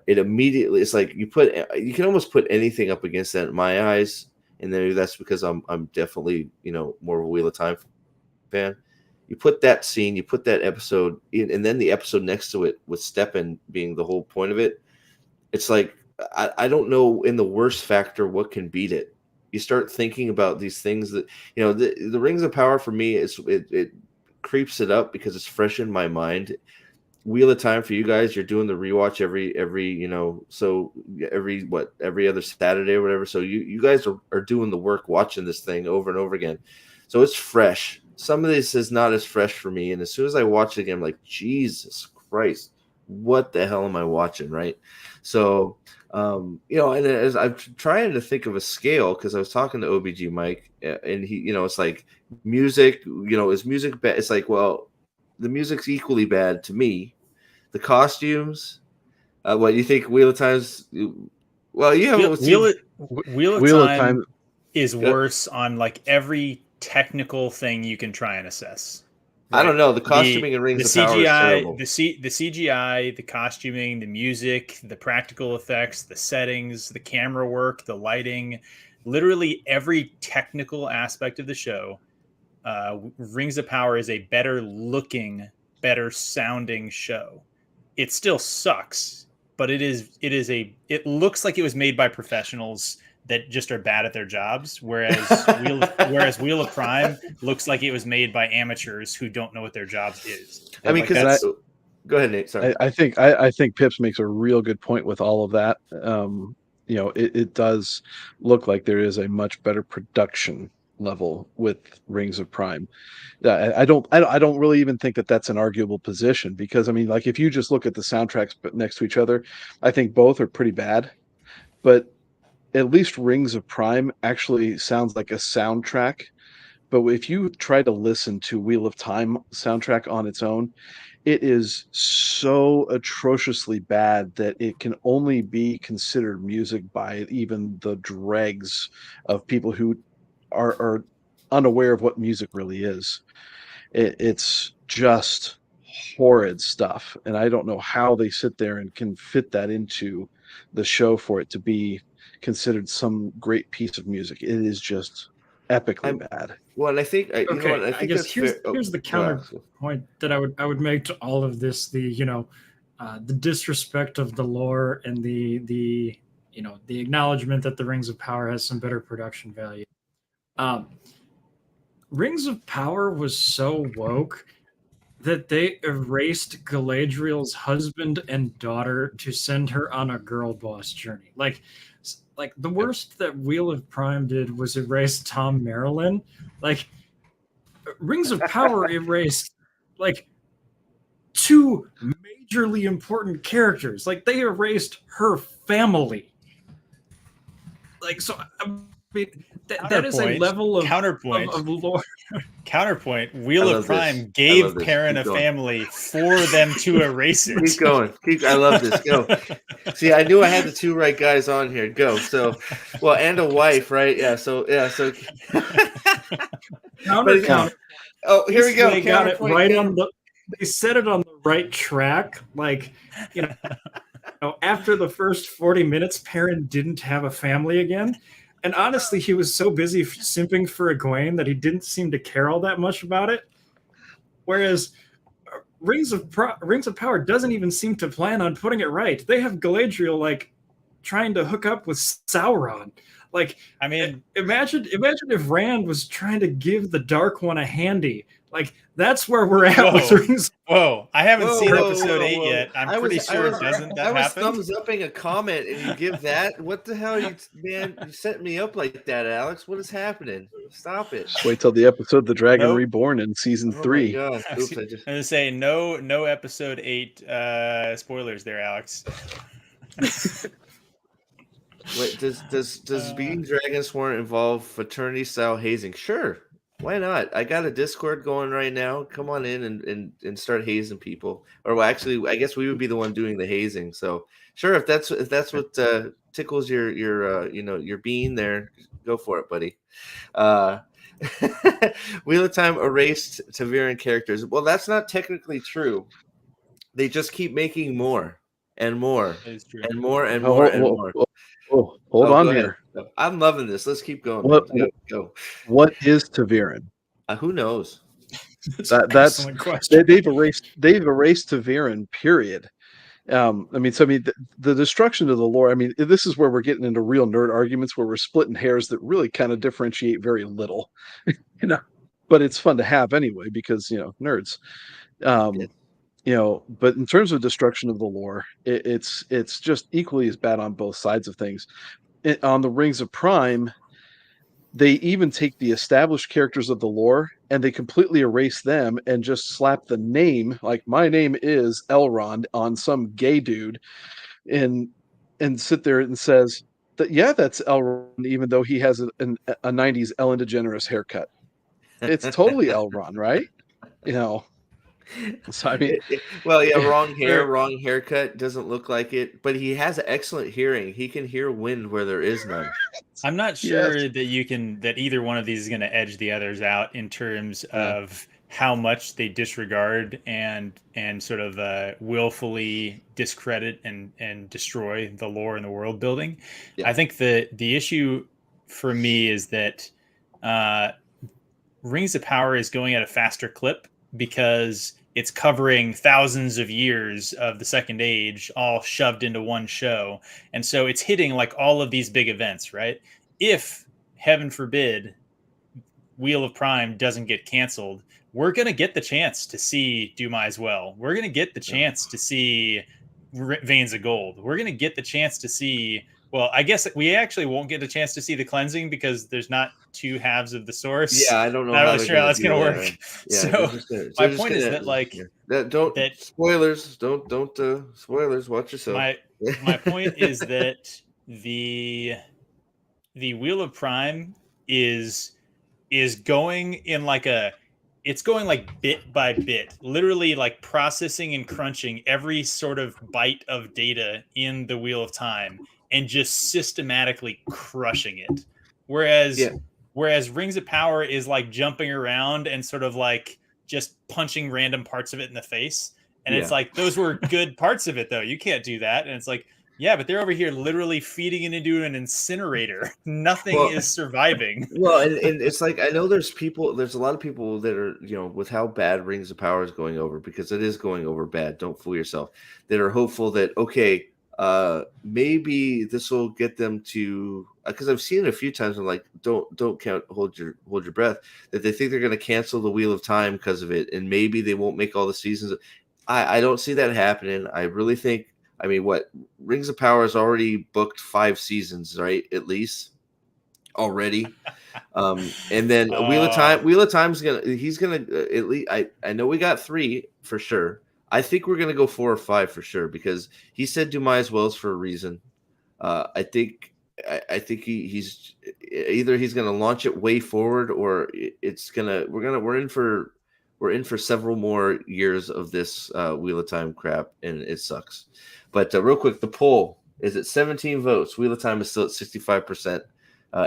it immediately. It's like you can almost put anything up against that in my eyes, and then that's because I'm definitely more of a Wheel of Time fan. You put that scene, you put that episode in, and then the episode next to it with Steppen being the whole point of it. It's like, I don't know in the worst factor what can beat it. You start thinking about these things that, the Rings of Power for me, it creeps it up because it's fresh in my mind. Wheel of Time for you guys, you're doing the rewatch every other Saturday or whatever. So you guys are doing the work watching this thing over and over again. So it's fresh. Some of this is not as fresh for me. And as soon as I watch it again, I'm like, Jesus Christ, what the hell am I watching, right? So, and as I'm trying to think of a scale, because I was talking to OBG Mike, and he, it's like music, is music bad? It's like, well, the music's equally bad to me. The costumes, what do you think? Wheel of Time's, well, yeah, Wheel of Time is worse on like every technical thing you can try and assess. I don't know. The costuming and Rings of Power is terrible. The CGI, the costuming, the music, the practical effects, the settings, the camera work, the lighting, literally every technical aspect of the show. Rings of Power is a better looking, better sounding show. It still sucks, but it looks like it was made by professionals that just are bad at their jobs, whereas Wheel of Prime looks like it was made by amateurs who don't know what their jobs is. I mean, because go ahead, Nate. Sorry. I think Pips makes a real good point with all of that. it does look like there is a much better production level with Rings of Prime. I don't really even think that that's an arguable position, because I mean, like, if you just look at the soundtracks next to each other, I think both are pretty bad, but at least Rings of Prime actually sounds like a soundtrack. But if you try to listen to Wheel of Time soundtrack on its own, it is so atrociously bad that it can only be considered music by even the dregs of people who are unaware of what music really is. It's just horrid stuff, and I don't know how they sit there and can fit that into the show for it to be considered some great piece of music. It is just epically I'm bad. well, and I think you know Okay, what I I think guess that's here's fair. Oh, here's the go ahead. counterpoint that I would make to all of this: the disrespect of the lore and the acknowledgement that the Rings of Power has some better production value. Um, Rings of Power was so woke that they erased Galadriel's husband and daughter to send her on a girl boss journey. Like the worst that Wheel of Prime did was erase Tom Marilyn. Like Rings of Power erased like two majorly important characters. Like they erased her family. Like so, I mean, that is a Counterpoint. level of Counterpoint. of lore. Counterpoint. I Wheel love of this. Prime I gave love this. Perrin Keep a going. family for them to erase it. Keep going. I love this. Go. See, I knew I had the two right guys on here. Go. So, well, and a wife, right? Yeah. So. Counter. Oh, here we go. They got it Counterpoint, right counter- on the. They set it on the right track. Like, after the first 40 minutes, Perrin didn't have a family again. And honestly, he was so busy simping for Egwene that he didn't seem to care all that much about it. Whereas Rings of Power doesn't even seem to plan on putting it right. They have Galadriel like trying to hook up with Sauron. Like, I mean, imagine if Rand was trying to give the Dark One a handy. Like, that's where we're at Whoa. with Rings. whoa, I haven't Whoa, seen whoa, episode whoa, 8 whoa. yet. I'm pretty sure doesn't that I was happen? thumbs upping a comment, and you give that? What the hell, man? You set me up like that, Alex. What is happening? Stop it! Just wait till the episode The Dragon Nope. Reborn in season Oh my 3. god! I Oops! was I just gonna say no episode 8 spoilers there, Alex. wait. Does being Dragonsworn involve fraternity style hazing? Sure. Why not? I got a Discord going right now. Come on in and start hazing people. Or well, actually, I guess we would be the one doing the hazing. So sure, if that's what tickles your bean there, go for it, buddy. Wheel of Time erased Taviran characters. Well, that's not technically true. They just keep making more and more That is true. and more and more and more. Hold Oh, on go here. ahead. I'm loving this. Let's keep going. What- man. Go. What is Taviran? Who knows? That's an That's- excellent question. They've erased Taviran, period. The destruction of the lore. I mean, this is where we're getting into real nerd arguments where we're splitting hairs that really kind of differentiate very little, But it's fun to have anyway because nerds. But in terms of destruction of the lore, it's just equally as bad on both sides of things. On the Rings of Prime, they even take the established characters of the lore and they completely erase them and just slap the name, like my name is Elrond, on some gay dude, and sit there and says that that's Elrond, even though he has a 90s Ellen DeGeneres haircut. It's totally Elrond, right? So I mean, well, yeah, wrong hair, wrong haircut, doesn't look like it, but he has excellent hearing. He can hear wind where there is none. I'm not sure that either one of these is going to edge the others out in terms of how much they disregard and sort of willfully discredit and destroy the lore and the world building. Yeah. I think the issue for me is that Rings of Power is going at a faster clip because it's covering thousands of years of the Second Age all shoved into one show. And so it's hitting like all of these big events, right? If, heaven forbid, Wheel of Prime doesn't get canceled, we're going to get the chance to see Dumai's Well. We're going to get the chance to see Veins of Gold. We're going to get the chance to see Well, I guess we actually won't get a chance to see the cleansing because there's not two halves of the source. Yeah, I don't know. Not how really they're sure how gonna that's do going to that, work. right? Yeah, So they're my just point is gonna- that like yeah. Don't spoilers. Don't spoilers. Watch yourself. my point is that the Wheel of Prime is going in like it's going like bit by bit, literally like processing and crunching every sort of byte of data in the Wheel of Time and just systematically crushing it. Whereas Rings of Power is like jumping around and sort of like just punching random parts of it in the face. And it's like, those were good parts of it though. You can't do that. And it's like, yeah, but they're over here literally feeding it into an incinerator. Nothing is surviving. Well, and it's like, I know there's a lot of people that are, with how bad Rings of Power is going over, because it is going over bad. Don't fool yourself. That are hopeful that, okay, maybe this will get them to, because I've seen it a few times. I'm like, don't count, hold your breath. That they think they're going to cancel the Wheel of Time because of it, and maybe they won't make all the seasons. I don't see that happening. I really think. I mean, Rings of Power has already booked 5 seasons, right? At least already. And then Wheel of Time's he's gonna at least. I know we got 3 for sure. I think we're gonna go 4 or 5 for sure, because he said do might as well for a reason. I think he's either he's gonna launch it way forward, or we're in for several more years of this Wheel of Time crap, and it sucks. But real quick, the poll is at 17 votes. Wheel of Time is still at 65%,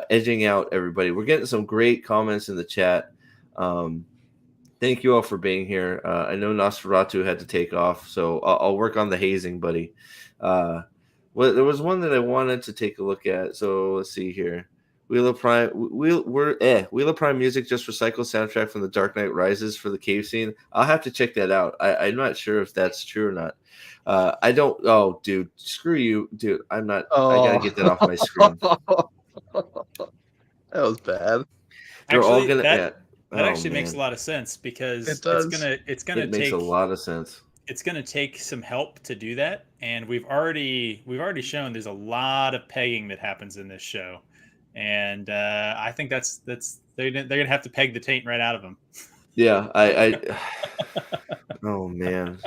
edging out everybody. We're getting some great comments in the chat. Thank you all for being here. I know Nosferatu had to take off, so I'll work on the hazing, buddy. There was one that I wanted to take a look at. So let's see here. Wheel of Prime music just recycled soundtrack from The Dark Knight Rises for the cave scene. I'll have to check that out. I'm not sure if that's true or not. I don't. Oh, dude, screw you, dude. I'm not. I gotta get that off my screen. That was bad. They're actually, all gonna. that Oh, actually makes man. a lot of sense, because It does. it's gonna It makes take a lot of sense. it's going to take some help to do that, and we've already shown there's a lot of pegging that happens in this show, and I think that's they're gonna have to peg the taint right out of them. Yeah, I oh man.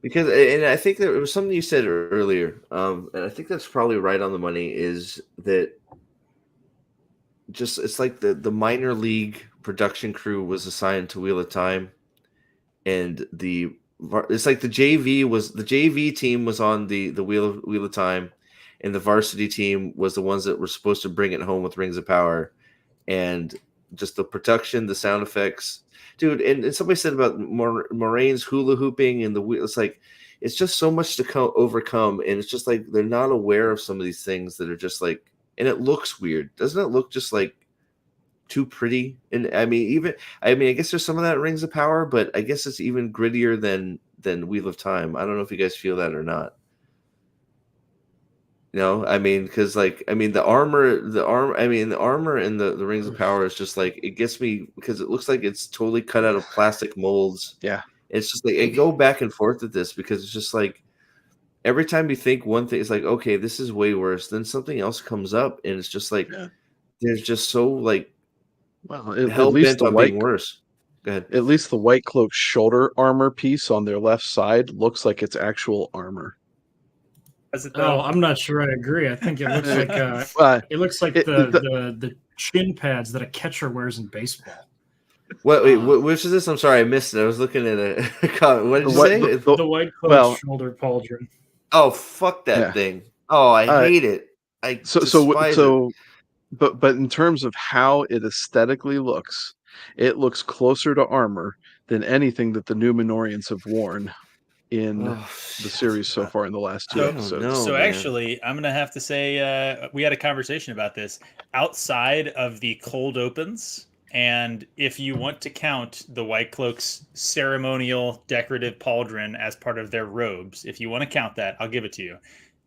Because, and I think there was something you said earlier, and I think that's probably right on the money, is that just it's like the minor league production crew was assigned to Wheel of Time, and it's like the JV team was on the Wheel of Time, and the varsity team was the ones that were supposed to bring it home with Rings of Power, and just the production, the sound effects, dude. And somebody said about Moraine's hula hooping and the wheel. It's like, it's just so much to overcome, and it's just like they're not aware of some of these things that are just like, and it looks weird. Doesn't it look just like too pretty? And I mean, I guess there's some of that Rings of Power, but I guess it's even grittier than Wheel of Time. I don't know if you guys feel that or not. I mean, because the armor in the Rings of Power is just like, it gets me because it looks like it's totally cut out of plastic molds. Yeah. It's just like, I go back and forth with this, because it's just like every time you think one thing, it's like, okay, this is way worse, then something else comes up, and it's just like, there's just so like, well, hell bent on being worse. Go ahead. At least the White Cloak's shoulder armor piece on their left side looks like it's actual armor. I'm not sure I agree. I think it looks like the shin pads that a catcher wears in baseball. Wait, which is this? I'm sorry, I missed it. I was looking at a comment. What did you say? The White Cloak shoulder pauldron. Oh, fuck that thing. Oh, I hate it. But in terms of how it aesthetically looks, it looks closer to armor than anything that the Numenorians have worn in the series so far in the last 2 episodes. Actually, I'm going to have to say we had a conversation about this outside of the cold opens. And if you want to count the White Cloak's ceremonial decorative pauldron as part of their robes, if you want to count that, I'll give it to you.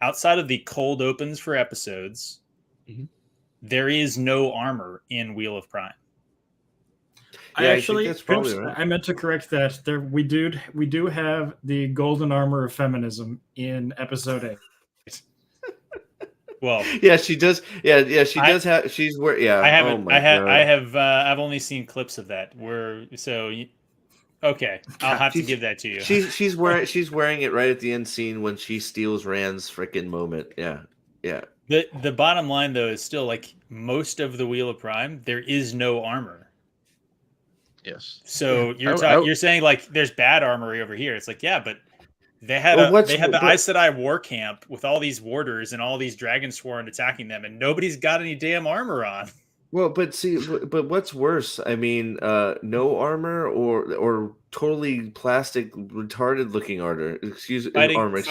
Outside of the cold opens for episodes, there is no armor in Wheel of Prime. I meant to correct that. We do have the golden armor of feminism in episode 8. Well, Yeah, she does. Yeah, she I- does have. She's where. Yeah. I Oh haven't. my God. I've only seen clips of that. Okay. I'll have to give that to you. She's wearing it right at the end scene when she steals Rand's freaking moment. Yeah. The bottom line though is still like most of the Wheel of Prime, there is no armor. Yes. So Yeah. you're saying like there's bad armory over here. It's like, yeah, but they had Well, they had the Aes Sedai war camp with all these warders and all these Dragonsworn attacking them, and nobody's got any damn armor on. Well, but see, but what's worse? I mean, no armor or totally plastic, retarded looking armor. Excuse my language.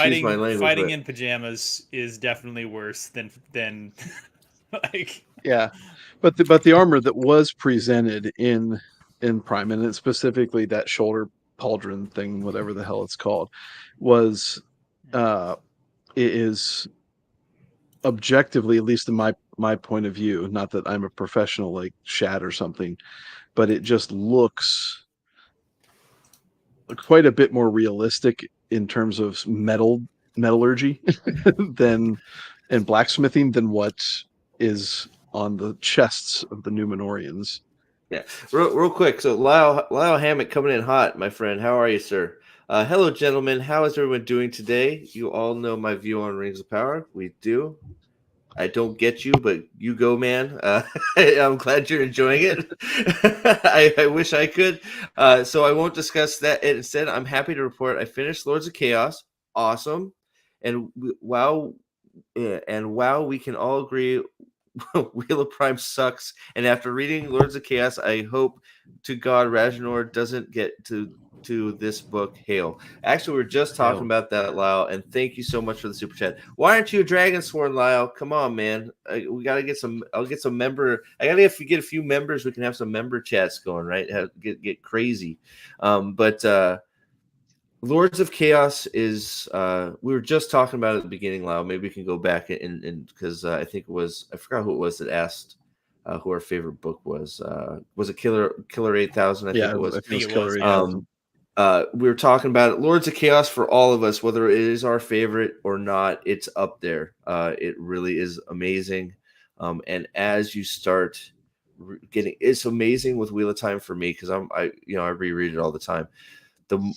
Fighting in pajamas is definitely worse than like. Yeah, but the armor that was presented in Prime, and it's specifically that shoulder pauldron thing, whatever the hell it's called, was is objectively, at least in my point of view, not that I'm a professional like Shad or something, but it just looks quite a bit more realistic in terms of metallurgy than and blacksmithing than what is on the chests of the Numenorians. Yeah, real quick. So Lyle Hammett coming in hot, my friend. How are you, sir? Hello, gentlemen. How is everyone doing today? You all know my view on Rings of Power. We do. I don't get you, but you go, man. I'm glad you're enjoying it. I wish I could. So I won't discuss that. Instead, I'm happy to report I finished Lords of Chaos. Awesome. And while we can all agree Wheel of Prime sucks, and after reading Lords of Chaos, I hope to God Ragnar doesn't get to this book. Hail. Actually, we were just talking about that, Lyle, and thank you so much for the super chat. Why aren't you a Dragonsworn, Lyle? Come on, man. We gotta get some. I'll get some member. I gotta get a few members. We can have some member chats going, right? Get crazy. But Lords of Chaos is. We were just talking about it at the beginning, Lyle. Maybe we can go back and because I think it was, I forgot who it was that asked. Who our favorite book was it Killer 8000? I think it was. Killer 8000. We were talking about it. Lords of Chaos for all of us, whether it is our favorite or not, it's up there. It really is amazing. And as you start getting, it's amazing with Wheel of Time for me because I reread it all the time.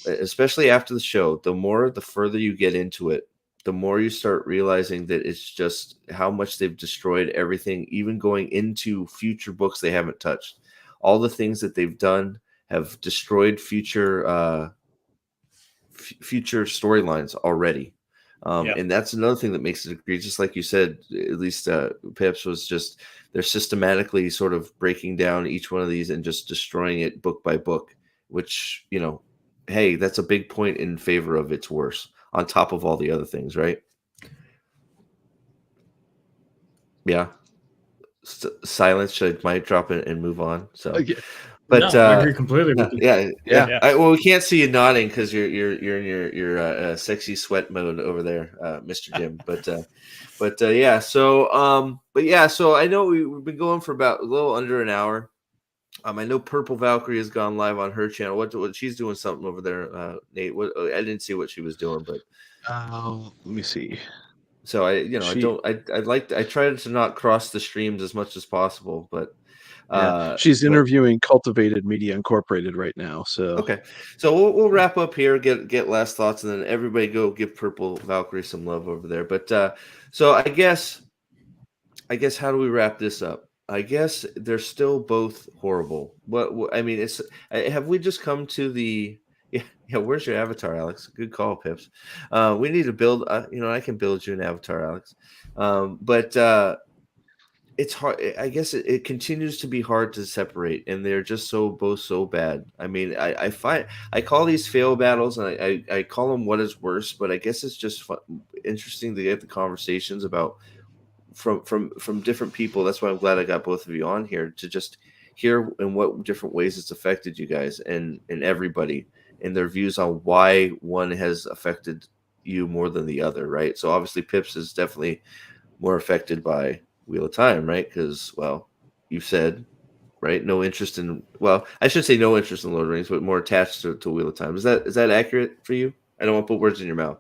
Especially after the show, the further you get into it, the more you start realizing that it's just how much they've destroyed everything, even going into future books they haven't touched. All the things that they've done have destroyed future storylines already. And that's another thing that makes it egregious. Like you said, at least Pips was just, they're systematically sort of breaking down each one of these and just destroying it book by book, which, hey, that's a big point in favor of it's worse on top of all the other things, right? Yeah. Silence. Should I might drop it and move on? So, but no, I agree completely with you. Yeah. Well, we can't see you nodding because you're in your sexy sweat mode over there, Mr. Jim. But yeah. So I know we've been going for about a little under an hour. I know Purple Valkyrie has gone live on her channel. What she's doing something over there, Nate. I didn't see what she was doing, but let me see. So I tried to not cross the streams as much as possible, but she's interviewing Cultivated Media Incorporated right now. So okay, so we'll wrap up here, get last thoughts, and then everybody go give Purple Valkyrie some love over there. But so I guess how do we wrap this up? I guess they're still both horrible. What I mean, have we just come to the yeah? Where's your avatar, Alex? Good call, Pips. We need to build. I can build you an avatar, Alex. But it's hard. I guess it continues to be hard to separate, and they're just both so bad. I mean, I call these fail battles, and I call them what is worse. But I guess it's just interesting to get the conversations about. From different people. That's why I'm glad I got both of you on here to just hear in what different ways it's affected you guys and everybody and their views on why one has affected you more than the other, right? So obviously Pips is definitely more affected by Wheel of Time, right? Because, well, you said, right, no interest in, well, I should say no interest in Lord of the Rings, but more attached to Wheel of Time. Is that accurate for you? I don't want to put words in your mouth.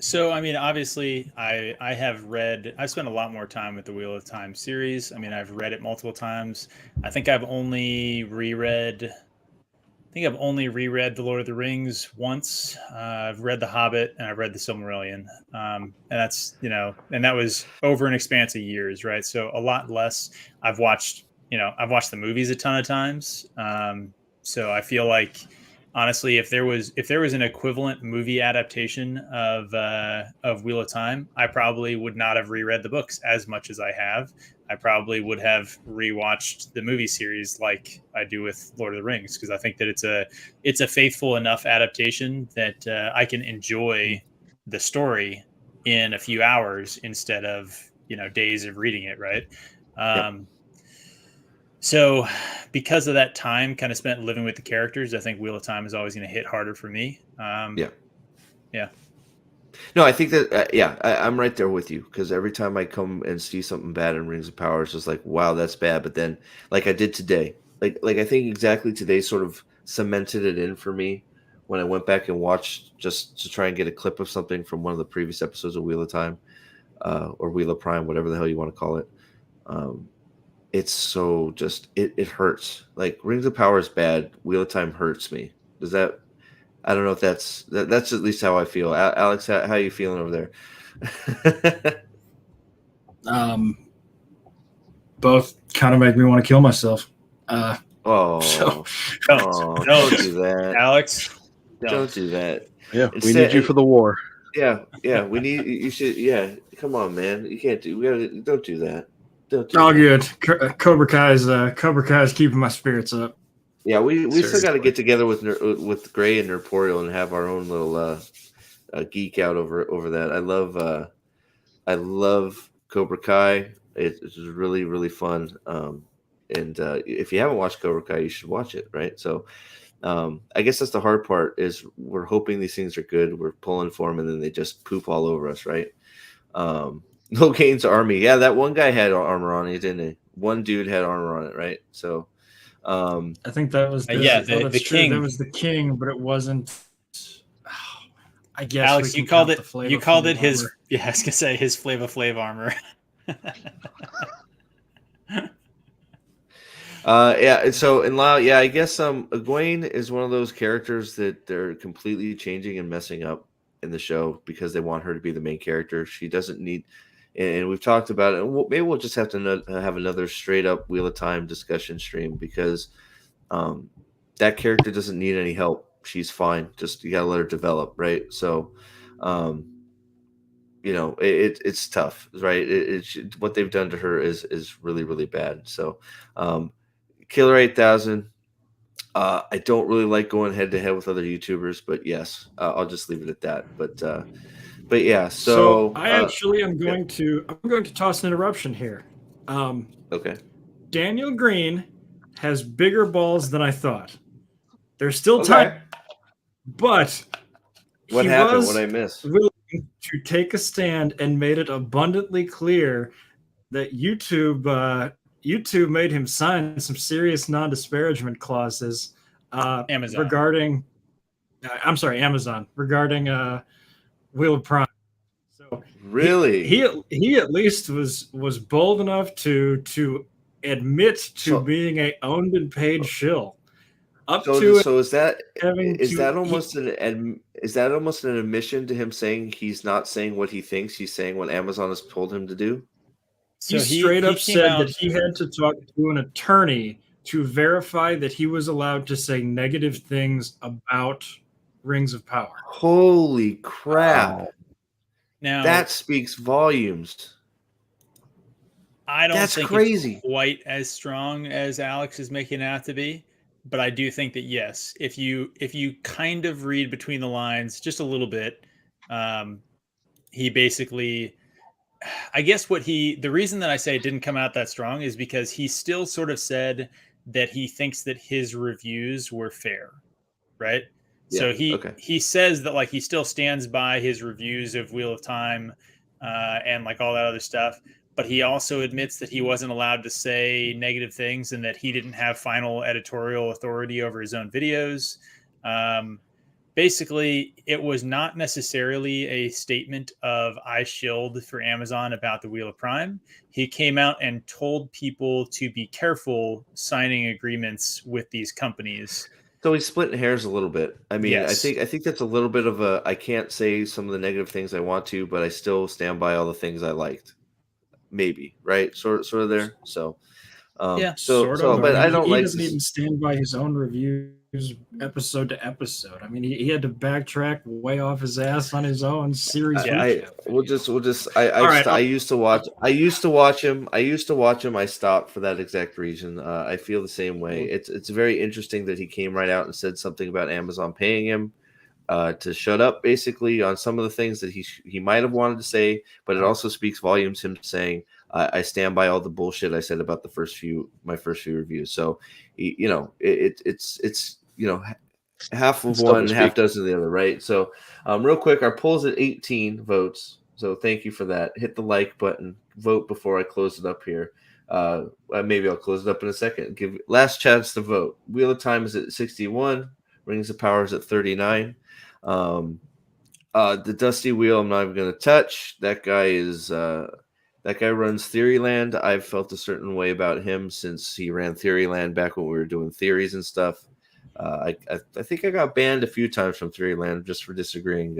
So, I mean, obviously, I've spent a lot more time with the Wheel of Time series. I mean, I've read it multiple times. I think I've only reread, The Lord of the Rings once. I've read The Hobbit and I've read The Silmarillion. And that's, and that was over an expanse of years, right? So a lot less. I've watched the movies a ton of times. So I feel like, honestly, if there was an equivalent movie adaptation of Wheel of Time, I probably would not have reread the books as much as I have. I probably would have rewatched the movie series like I do with Lord of the Rings, because I think that it's a faithful enough adaptation that I can enjoy the story in a few hours instead of days of reading it, right? So because of that time kind of spent living with the characters, I think Wheel of Time is always going to hit harder for me. Yeah. No, I think that I'm right there with you, because every time I come and see something bad in Rings of Power, it's just like, wow, that's bad. But then, like I did today, like I think exactly today sort of cemented it in for me when I went back and watched just to try and get a clip of something from one of the previous episodes of Wheel of Time, or Wheel of Prime, whatever the hell you want to call it. It's so just it hurts. Like Rings of Power is bad. Wheel of Time hurts me. Does that? I don't know if that's at least how I feel. Alex, how are you feeling over there? Both kind of make me want to kill myself. Oh, So- don't do that, Alex, Don't do that. Yeah, we need you for the war. Yeah, we need you. Should come on, man. You can't do. Don't do that. Don't do All that. good. Cobra Kai's keeping my spirits up. Yeah, we still got to Seriously. get together with Gray and Nerporial and have our own little geek out over that. I love Cobra Kai. It's really really fun. And if you haven't watched Cobra Kai, you should watch it. Right. So I guess that's the hard part, is we're hoping these things are good. We're pulling for them, and then they just poop all over us. Right. Loghain's army. Yeah, that one guy had armor on it, didn't he? One dude had armor on it. Right. So. I think that was the king. That was the king, but it wasn't. I guess Alex, we you can called count it. the Flava You called Flav it his. armor. Yeah, I was gonna say his Flava Flav armor. And so in Lao, I guess Egwene is one of those characters that they're completely changing and messing up in the show because they want her to be the main character. She doesn't need, and we've talked about it. And maybe we'll just have to have another straight up Wheel of Time discussion stream, because that character doesn't need any help. She's fine. Just you gotta let her develop, right? So, it's tough, right? What they've done to her is really really bad. So, Killer 8000. I don't really like going head to head with other YouTubers, but yes, I'll just leave it at that. But yeah. So I actually am going to toss an interruption here. Okay. Daniel Green has bigger balls than I thought. They're still Okay. tight, but What he happened? was What I missed? willing to take a stand and made it abundantly clear that YouTube made him sign some serious non-disparagement clauses Amazon. regarding regarding Wheel of Prime. So Really? he at least was bold enough to admit to So- being a owned and paid shill. Up So, to so is that having is to- that almost an admission to him saying he's not saying what he thinks, he's saying what Amazon has told him to do? So he straight up came said out- that he had to talk to an attorney to verify that he was allowed to say negative things about Rings of Power. Holy crap! Wow. Now That speaks volumes. I don't That's think crazy. it's quite as strong as Alex is making it out to be, but I do think that yes, if you kind of read between the lines just a little bit, he basically, I guess the reason that I say it didn't come out that strong is because he still sort of said that he thinks that his reviews were fair, right? So Yeah, okay. he says that, like, he still stands by his reviews of Wheel of Time and like all that other stuff, but he also admits that he wasn't allowed to say negative things and that he didn't have final editorial authority over his own videos. basically, it was not necessarily a statement of I shilled for Amazon about the Wheel of Prime. He came out and told people to be careful signing agreements with these companies. So he's splitting hairs a little bit. I mean, Yes. I think that's a little bit of a I can't say some of the negative things I want to, but I still stand by all the things I liked. Maybe, right? Sort of there. So Yeah. Sort so of. I but mean, I don't he like doesn't even stand by his own reviews episode to episode. I mean, he had to backtrack way off his ass on his own series recap. we'll just All right, I used to watch him. I stopped for that exact reason. I feel the same way. It's very interesting that he came right out and said something about Amazon paying him to shut up, basically, on some of the things that he might have wanted to say, but it also speaks volumes. Him saying, "I stand by all the bullshit I said about my first few reviews." So, it's half of It's one, doublespeak. half dozen of the other, right? So, real quick, our poll's at 18 votes. So, thank you for that. Hit the like button, vote before I close it up here. Maybe I'll close it up in a second. Give last chance to vote. Wheel of Time is at 61. Rings of Power is at 39. The Dusty Wheel, I'm not even going to touch. That guy runs Theoryland. I've felt a certain way about him since he ran Theoryland back when we were doing theories and stuff. I think I got banned a few times from Theoryland just for disagreeing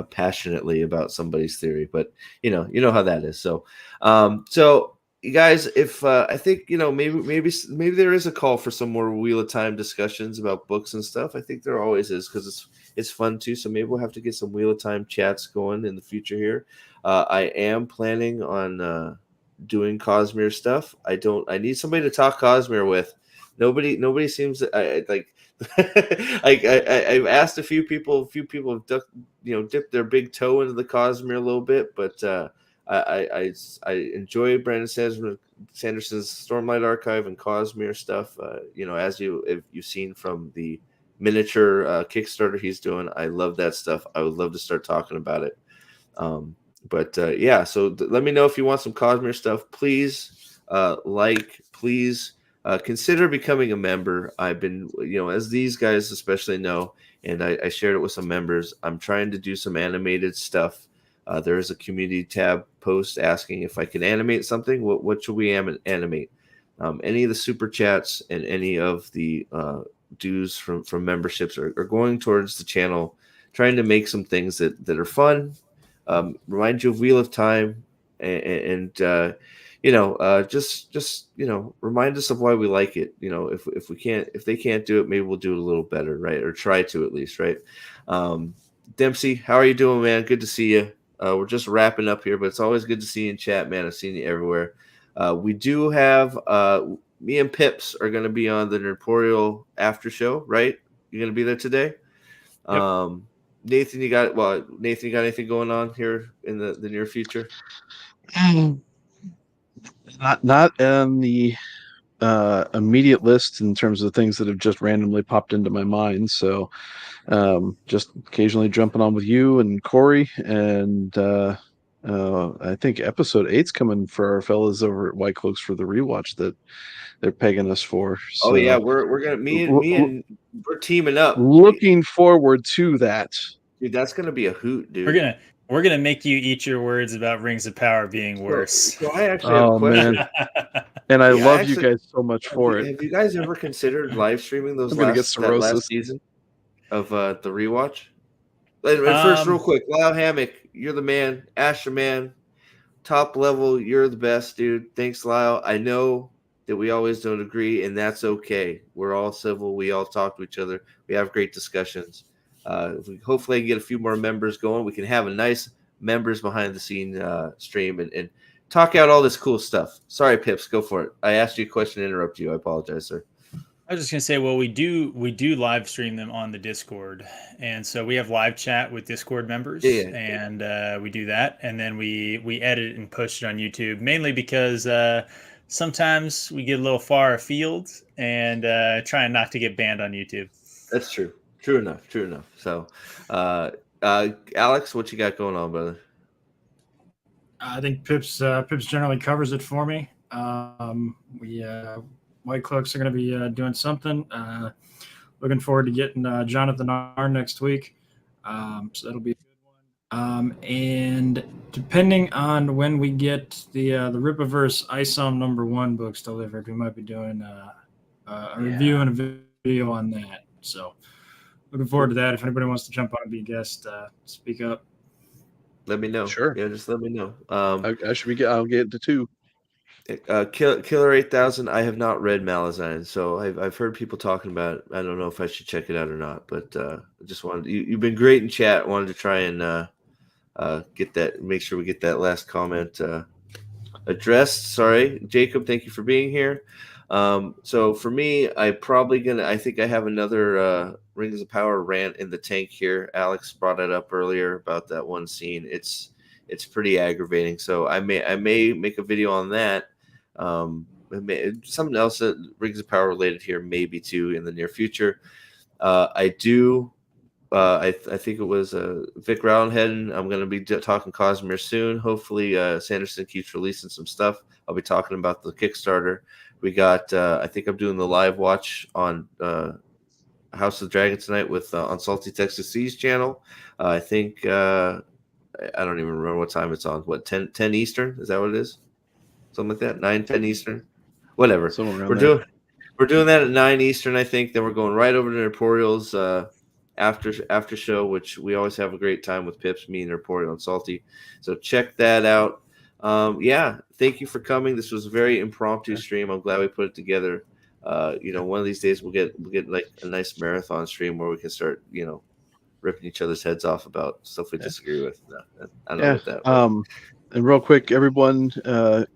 passionately about somebody's theory, but you know how that is. So you guys, if I think maybe there is a call for some more Wheel of Time discussions about books and stuff. I think there always is because it's fun too. So maybe we'll have to get some Wheel of Time chats going in the future here. I am planning on doing Cosmere stuff. I need somebody to talk Cosmere with. Nobody seems to, like. I've asked a few people have dipped their big toe into the Cosmere a little bit, but I enjoy Brandon Sanderson's Stormlight Archive and Cosmere stuff. As you've seen from the miniature Kickstarter he's doing, I love that stuff. I would love to start talking about it. So let me know if you want some Cosmere stuff. Please, please consider becoming a member. I've been, as these guys especially know, and I shared it with some members, I'm trying to do some animated stuff. There is a community tab post asking if I can animate something. What should we animate? Any of the super chats and any of the dues from memberships are going towards the channel, trying to make some things that are fun. Remind you of Wheel of Time, and just remind us of why we like it. If they can't do it, maybe we'll do it a little better, right? Or try to at least, right? Dempsey, how are you doing, man? Good to see you. We're just wrapping up here, but it's always good to see you in chat, man. I've seen you everywhere. We do have me and Pips are going to be on the Nerdporial after show, right? You're going to be there today. Yep. Nathan, you got anything going on here in the near future? Not on the immediate list in terms of things that have just randomly popped into my mind. So just occasionally jumping on with you and Corey, and I think episode 8's coming for our fellas over at White Cloaks for the rewatch that they're pegging us for. So, oh yeah, we're gonna we're teaming up. Looking forward to that. Dude, that's gonna be a hoot, dude. We're gonna make you eat your words about Rings of Power being worse. So I actually have a question. Man. And I love you guys so much for it. Have you guys ever considered live streaming those that last season of the rewatch? And first, real quick, Lyle Hammock, you're the man. Asher, man, top level, you're the best, dude. Thanks, Lyle. I know that we always don't agree, and that's okay. We're all civil. We all talk to each other. We have great discussions. Hopefully I can get a few more members going. We can have a nice members behind the scene stream and talk out all this cool stuff. Sorry, Pips, go for it. I asked you a question and interrupted you. I apologize, sir. I was just gonna say, well, we do live stream them on the Discord, and so we have live chat with Discord members, and we do that, and then we edit and push it on YouTube, mainly because sometimes we get a little far afield and trying not to get banned on YouTube. That's true. True enough. So, Alex, what you got going on, brother? I think Pips generally covers it for me. White Cloaks are going to be doing something. looking forward to getting Jonathan R next week. So that'll be a good one. And depending on when we get the Rippaverse ISOM #1 books delivered, we might be doing a review and a video on that. So looking forward to that. If anybody wants to jump on and be a guest, speak up. Let me know. Sure. Yeah, just let me know. I should be. I'll get to 2. Killer 8000. I have not read Malazine, so I've heard people talking about it. I don't know if I should check it out or not, but I just wanted you've been great in chat. Wanted to try and get that, make sure we get that last comment addressed. Sorry, Jacob, thank you for being here. So for me, I think I have another Rings of Power rant in the tank here. Alex brought it up earlier about that one scene. It's pretty aggravating. So I may make a video on that. Something else that Rings of Power related here, maybe too, in the near future. I think it was Vic Roundhead. I'm going to be talking Cosmere soon. Hopefully, Sanderson keeps releasing some stuff. I'll be talking about the Kickstarter. We got. I think I'm doing the live watch on House of the Dragon tonight with on Salty Texas Seas channel. I think I don't even remember what time it's on. What 10 Eastern? Is that what it is? Something like that. 9-10 Eastern. Whatever. We're doing that at 9 Eastern. I think. Then we're going right over to Emporial's after show, which we always have a great time with Pips, me and Emporial and Salty. So check that out. Yeah, thank you for coming. This was a very impromptu stream. I'm glad we put it together. One of these days we'll get like a nice marathon stream where we can start, ripping each other's heads off about stuff we disagree with. I don't know what that. And real quick, everyone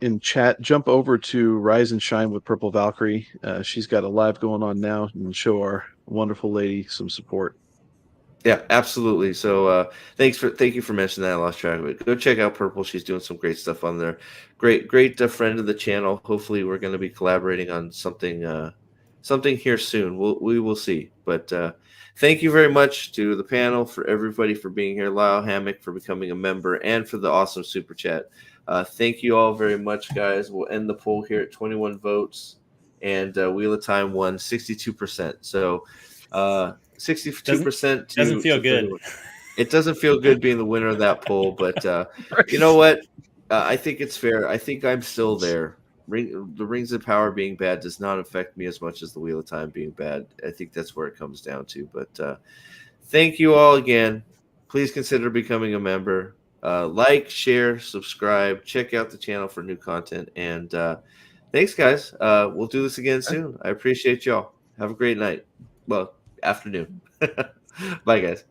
in chat, jump over to Rise and Shine with Purple Valkyrie. She's got a live going on now, and show our wonderful lady some support. Yeah, absolutely. So thank you for mentioning that. I lost track of it. Go check out Purple. She's doing some great stuff on there. Great friend of the channel. Hopefully we're going to be collaborating on something here soon. We will see. But thank you very much to the panel, for everybody for being here. Lyle Hammock for becoming a member, and for the awesome super chat. Thank you all very much, guys. We'll end the poll here at 21 votes, and Wheel of Time won 62%. So 62% doesn't feel good. It doesn't feel good being the winner of that poll, but you know what? I think it's fair. I think I'm still there. The Rings of Power being bad does not affect me as much as the Wheel of Time being bad. I think that's where it comes down to. But thank you all again. Please consider becoming a member. Like, share, subscribe. Check out the channel for new content. And thanks, guys. We'll do this again soon. I appreciate y'all. Have a great night. Well, afternoon. Bye, guys.